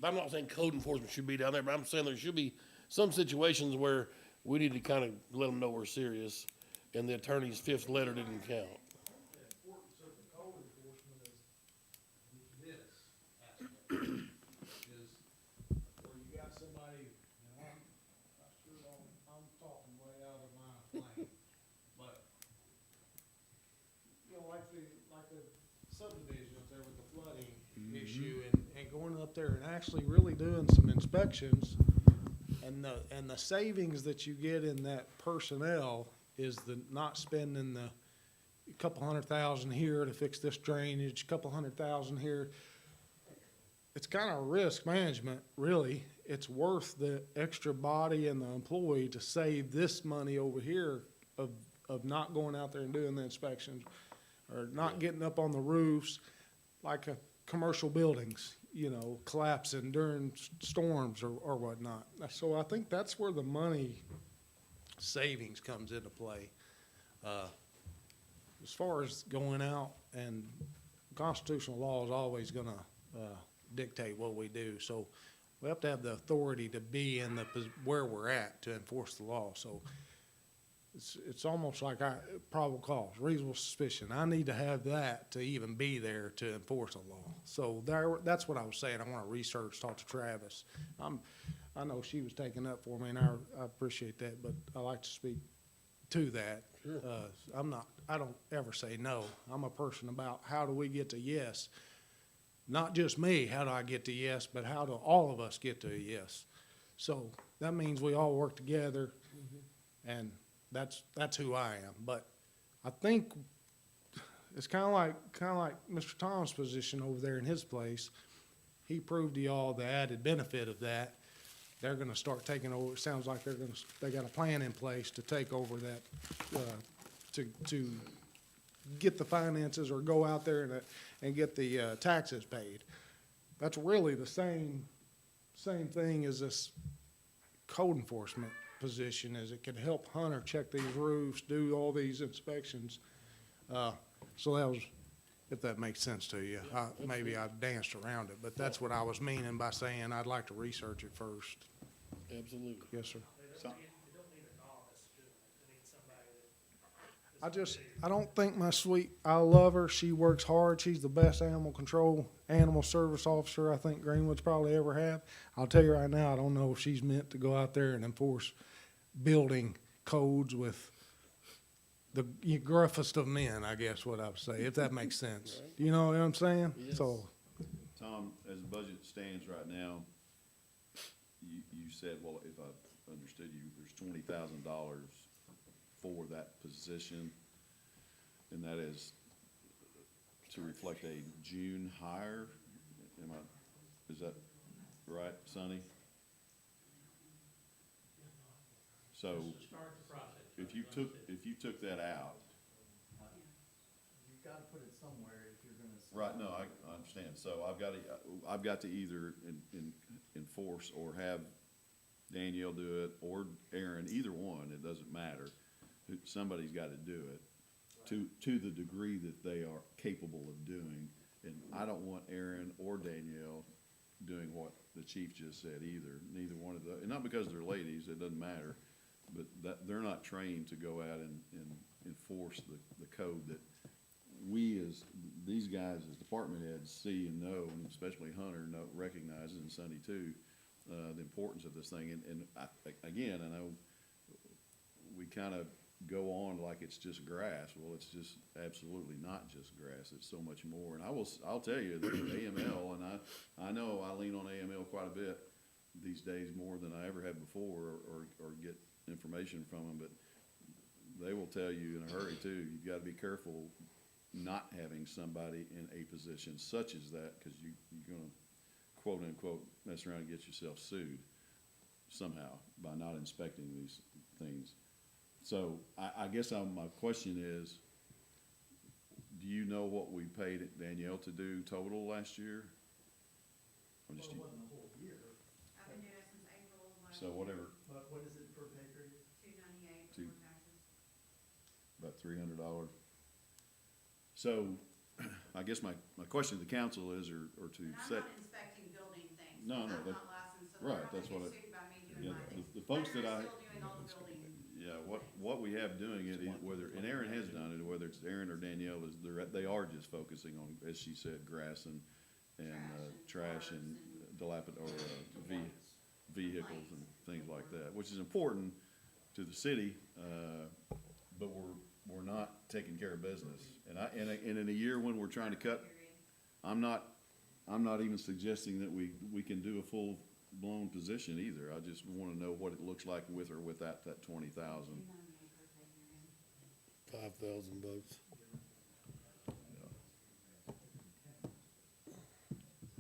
S10: I'm not saying code enforcement should be down there, but I'm saying there should be some situations where we need to kinda let them know we're serious, and the attorney's 5th letter didn't count.
S9: The importance of the code enforcement is this aspect, is where you got somebody, and I'm sure I'm talking way out of my lane, but, you know, like the subdivision up there with the flooding issue, and going up there and actually really doing some inspections, and the savings that you get in that personnel is the not spending the couple $100,000 here to fix this drainage, couple $100,000 here. It's kind of risk management, really. It's worth the extra body and the employee to save this money over here of not going out there and doing the inspections or not getting up on the roofs like commercial buildings, you know, collapsing during storms or whatnot. So I think that's where the money savings comes into play. As far as going out, and constitutional law is always gonna dictate what we do, so we have to have the authority to be in where we're at to enforce the law, so it's almost like probable cause, reasonable suspicion. I need to have that to even be there to enforce the law. So that's what I was saying. I wanna research, talk to Travis. I know she was taking up for me, and I appreciate that, but I like to speak to that.
S10: Sure.
S9: I don't ever say no. I'm a person about how do we get to yes? Not just me, how do I get to yes, but how do all of us get to a yes? So that means we all work together, and that's who I am. But I think it's kind of like Mr. Tom's position over there in his place. He proved to y'all the added benefit of that. They're gonna start taking over, it sounds like they got a plan in place to take over that, to get the finances or go out there and get the taxes paid. That's really the same thing as this code enforcement position, is it can help Hunter check these roofs, do all these inspections. So that was, if that makes sense to you. Maybe I danced around it, but that's what I was meaning by saying I'd like to research it first.
S10: Absolutely.
S9: Yes, sir. So-
S13: You don't need a novice doing it, you need somebody that
S9: I don't think I love her. She works hard. She's the best animal service officer I think Greenwood's probably ever had. I'll tell you right now, I don't know if she's meant to go out there and enforce building codes with the gruffest of men, I guess what I would say, if that makes sense. You know what I'm saying? So,
S6: Tom, as the budget stands right now, you said, well, if I understood you, there's $20,000 for that position, and that is to reflect a June hire. Is that right, Sonny? So,
S12: To start the process.
S6: if you took that out,
S1: You've gotta put it somewhere if you're gonna.
S6: right, no, I understand. So I've got to either enforce or have Danielle do it, or Aaron, either one, it doesn't matter. Somebody's got to do it to the degree that they are capable of doing. And I don't want Aaron or Danielle doing what the chief just said either. Neither one of and not because they're ladies, it doesn't matter, but that they're not trained to go out and enforce the code that we as, these guys as department heads see and know, and especially Hunter recognizes, and Sonny too, the importance of this thing. And again, I know we kind of go on like it's just grass. Well, it's just absolutely not just grass. It's so much more. And I'll tell you that AML, and I know I lean on AML quite a bit these days, more than I ever have before, or get information from them, but they will tell you in a hurry too, you've got to be careful not having somebody in a position such as that, because you're going to, quote unquote, mess around and get yourself sued somehow by not inspecting these things. So I guess my question is, do you know what we paid Danielle to do total last year? I'm just,
S1: Well, it wasn't a whole year,
S11: I've been doing it since April of last
S6: so whatever,
S1: but what is it per pay period?
S11: $298
S6: Two-
S11: before taxes.
S6: about $300. So I guess my question to the council is, or to
S11: And I'm
S6: set,
S11: not inspecting building things.
S6: No, no,
S11: I'm
S6: that-
S11: not licensed, so
S6: right,
S11: they're not
S6: that's
S11: gonna
S6: what
S11: get sued by me
S6: yeah,
S11: doing my things.
S6: the folks that
S11: Hunter
S6: I,
S11: is still doing all the building.
S6: yeah, what we have doing it, whether, and Aaron has done it, whether it's Aaron or Danielle, is they are just focusing on, as she said, grass and trash and dilapidated, or vehicles and things like that, which is important to the city, but we're not taking care of business. And in a year when we're trying to cut,
S11: Period.
S6: I'm not even suggesting that we can do a full-blown position either. I just wanna know what it looks like with or without that 20,000.
S11: $298 per pay period.
S10: $5,000.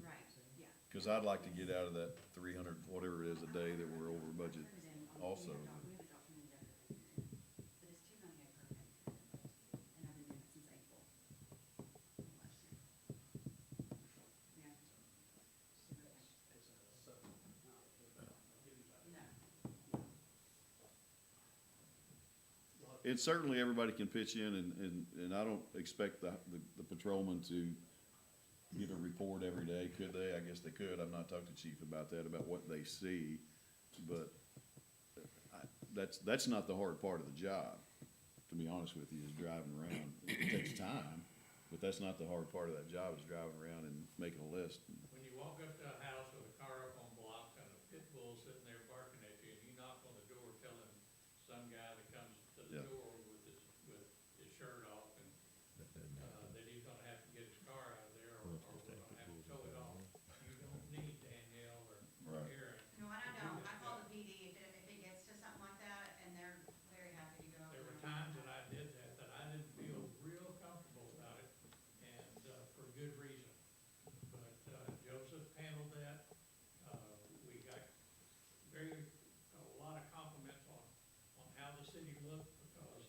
S11: Right, yeah.
S6: Cause I'd like to get out of that 300, whatever it is a day that we're over budget also.
S11: We have a documented every pay period, but it's $298 per pay period, and I've been doing it since April of last year. Yeah. No.
S6: And certainly everybody can pitch in, and I don't expect the patrolmen to get a report every day, could they? I guess they could. I've not talked to Chief about that, about what they see, but that's not the hard part of the job, to be honest with you, is driving around. It takes time, but that's not the hard part of that job, is driving around and making a list.
S12: When you walk up to a house with a car up on block and a pit bull sitting there barking at you, and you knock on the door telling some guy that comes to the
S6: Yeah.
S12: door with his shirt off and, that he's gonna have to get his car out of there, or we're gonna have to tow it off, you don't need Danielle or
S6: Right.
S12: Aaron.
S11: No, and I don't. I call the PD if it gets to something like that, and they're very happy to go.
S12: There
S11: over
S12: were
S11: and
S12: times
S11: look
S12: that I did that I didn't feel real comfortable about it, and, for good reason. But, Joseph handled that. We got a lot of compliments on how the city looked because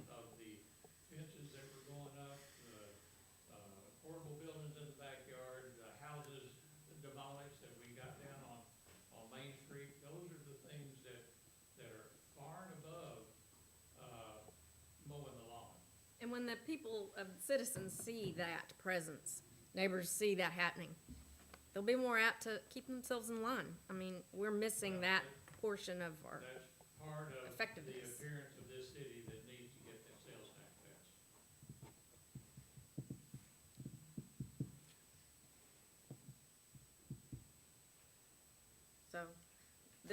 S12: of the fences that were going up, the, portable buildings in the backyard, the houses demolished that we got down on Main Street. Those are the things that are far and above, mowing the lawn.
S3: And when the people, citizens see that presence, neighbors see that happening, they'll be more apt to keep themselves in line. I mean, we're missing that portion of our,
S12: That's part of the
S3: Effectiveness.
S12: appearance of this city that needs to get themselves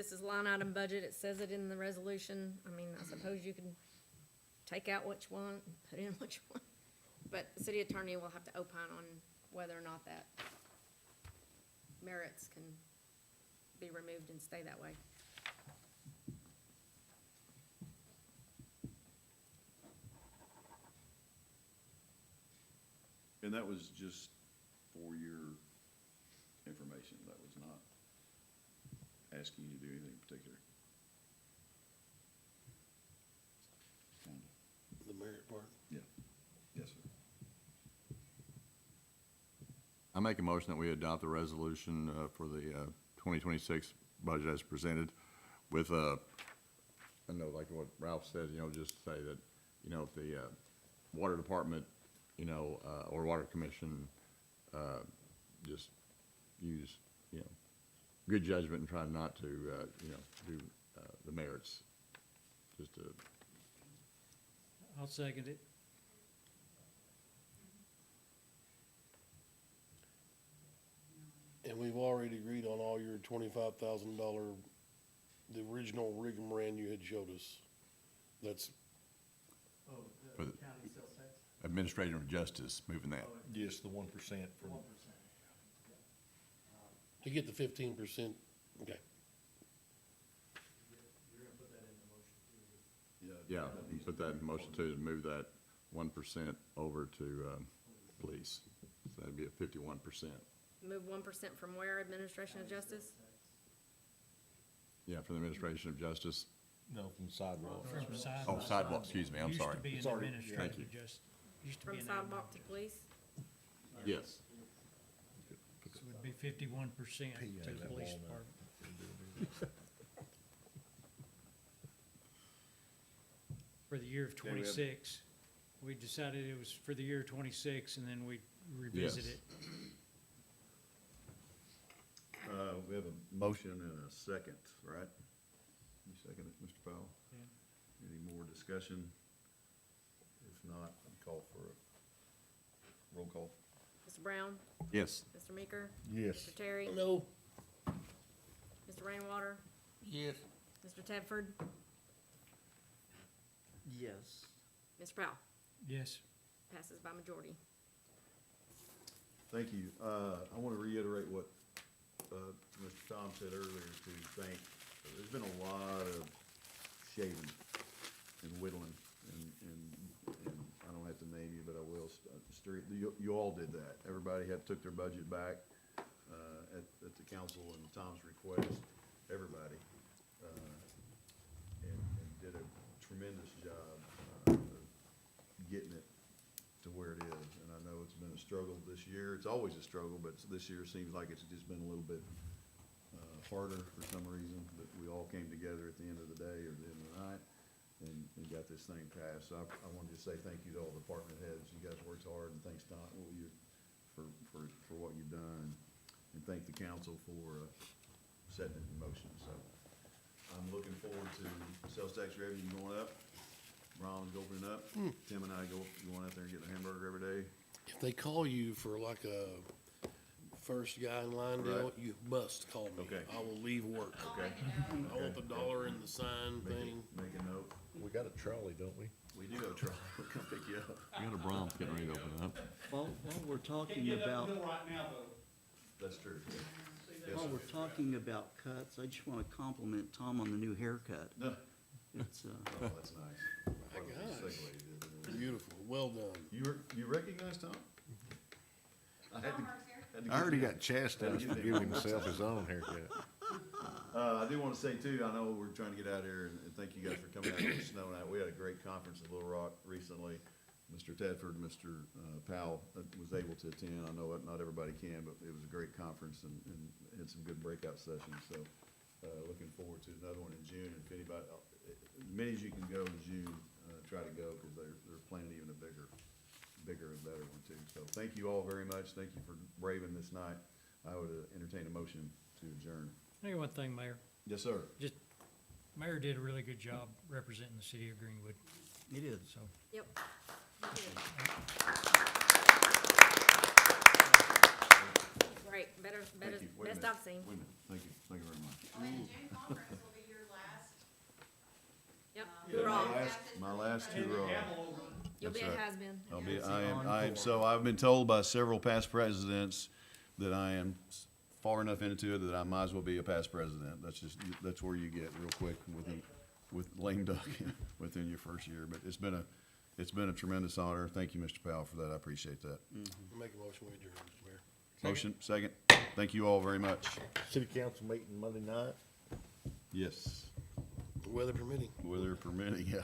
S3: this is line item budget, it says it in the resolution. I mean, I suppose you can take out what you want and put in what you want. But the city attorney will have to opine on whether or not that merits can be removed and stay that way.
S6: And that was just for your information, that was not asking you to do anything particular. Kinda.
S10: The merit part.
S6: Yeah, yes, sir.
S5: I make a motion that we adopt the resolution for the 2026 budget as presented with, I know, like what Ralph said, just say that, if the water department, or water commission, just use, good judgment and try not to, do the merits, just to.
S4: I'll second it.
S10: And we've already agreed on all your $25,000, the original rigmarole you had showed us. That's,
S5: For the- Administrative of Justice, moving that.
S8: Yes, the 1% from.
S10: to get the 15%, okay.
S5: Yeah, put that in motion too, to move that 1% over to, police. So that'd be a 51%.
S3: Move 1% from where, administration of justice?
S5: Yeah, from the Administration of Justice.
S8: No, from sidewalks.
S4: From sidewalk.
S5: Oh, sidewalks, excuse me, I'm sorry.
S4: Used to be an
S8: Sorry.
S5: Thank you.
S4: administrative just, used to be
S3: From
S4: an
S3: sidewalk
S4: admin.
S3: to police?
S5: Yes.
S4: So it'd be 51% to the
S8: that
S4: police
S8: walnut.
S4: department. For the year of
S6: Okay, we have-
S4: 26, we decided it was for the year of 26, and then we revisit
S5: Yes.
S4: it.
S6: We have a motion and a second, right? You second it, Mr. Powell?
S4: Yeah.
S6: Any more discussion? If not, I'd call for a roll call.
S3: Mr. Brown?
S5: Yes.
S3: Mr. Meeker?
S8: Yes.
S3: Mr. Terry?
S10: No.
S3: Mr. Rainwater?
S10: Yes.
S3: Mr. Tedford?
S2: Yes.
S3: Mr. Powell?
S4: Yes.
S3: Passes by majority.
S6: Thank you. I want to reiterate what Mr. Tom said earlier to thank, there's been a lot of shaving and whittling, and I don't have to name you, but I will. You all did that. Everybody took their budget back at the council and Tom's request, everybody, and did a tremendous job of getting it to where it is. And I know it's been a struggle this year. It's always a struggle, but this year seems like it's just been a little bit harder for some reason. But we all came together at the end of the day or the end of the night and got this thing passed. So I wanted to say thank you to all the department heads. You guys worked hard, and thanks, Don, for what you've done. And thank the council for setting it in motion. So I'm looking forward to sales tax revenue going up. Ron's opening up. Tim and I going out there and getting a hamburger every day.
S10: If they call you for like a first guy in line deal,
S6: Right.
S10: you must call me.
S6: Okay.
S10: I will leave work.
S6: Okay.
S10: I want the dollar in the sign thing.
S6: Make a note.
S8: We got a trolley, don't we?
S6: We do have trouble. We'll come pick you up.
S5: We got a Brahms getting ready to open up.
S2: While we're talking about,
S6: That's true. Yes,
S2: while
S6: sir.
S2: we're talking about cuts, I just want to compliment Tom on the new haircut.
S6: No.
S2: It's,
S6: Oh, that's nice. What a
S10: gosh.
S6: segue you did there.
S10: Beautiful, well done.
S6: You recognize Tom? I had to-
S11: Tom works here.
S6: had to
S8: I already
S6: get-
S8: got chastised for giving himself his own haircut.
S6: I do want to say too, I know we're trying to get out here, and thank you guys for coming out here and snowing out. We had a great conference in Little Rock recently. Mr. Tedford, Mr. Powell was able to attend. I know not everybody can, but it was a great conference and had some good breakout sessions. So, looking forward to another one in June. If anybody, as many as you can go in June, try to go, because they're planning even a bigger and better one too. So thank you all very much. Thank you for braving this night. I would entertain a motion to adjourn.
S4: Tell you one thing, Mayor.
S6: Yes, sir.
S4: Just, Mayor did a really good job representing the city of Greenwood,
S2: it is.
S4: so.
S3: Yep. Great, better,
S6: Thank you. Wait a
S3: best
S6: minute.
S3: I've seen.
S6: Wait a minute, thank you very much.
S11: Oh, and the June conference will be your last.
S3: Yep,
S6: Yeah,
S3: hoorah.
S6: my last hurrah.
S3: You'll be a
S6: That's right.
S3: has-been.
S6: I'll be, I am, so I've been told by several past presidents that I am far enough into it that I might as well be a past president. That's where you get real quick with lame duck within your first year. But it's been a tremendous honor. Thank you, Mr. Powell, for that. I appreciate that.
S10: Make a motion, we adjourn, Mr. Mayor.
S6: Motion, second. Thank you all very much.
S8: City council meeting Monday night.
S6: Yes,
S10: Weather permitting.
S6: weather permitting, yeah.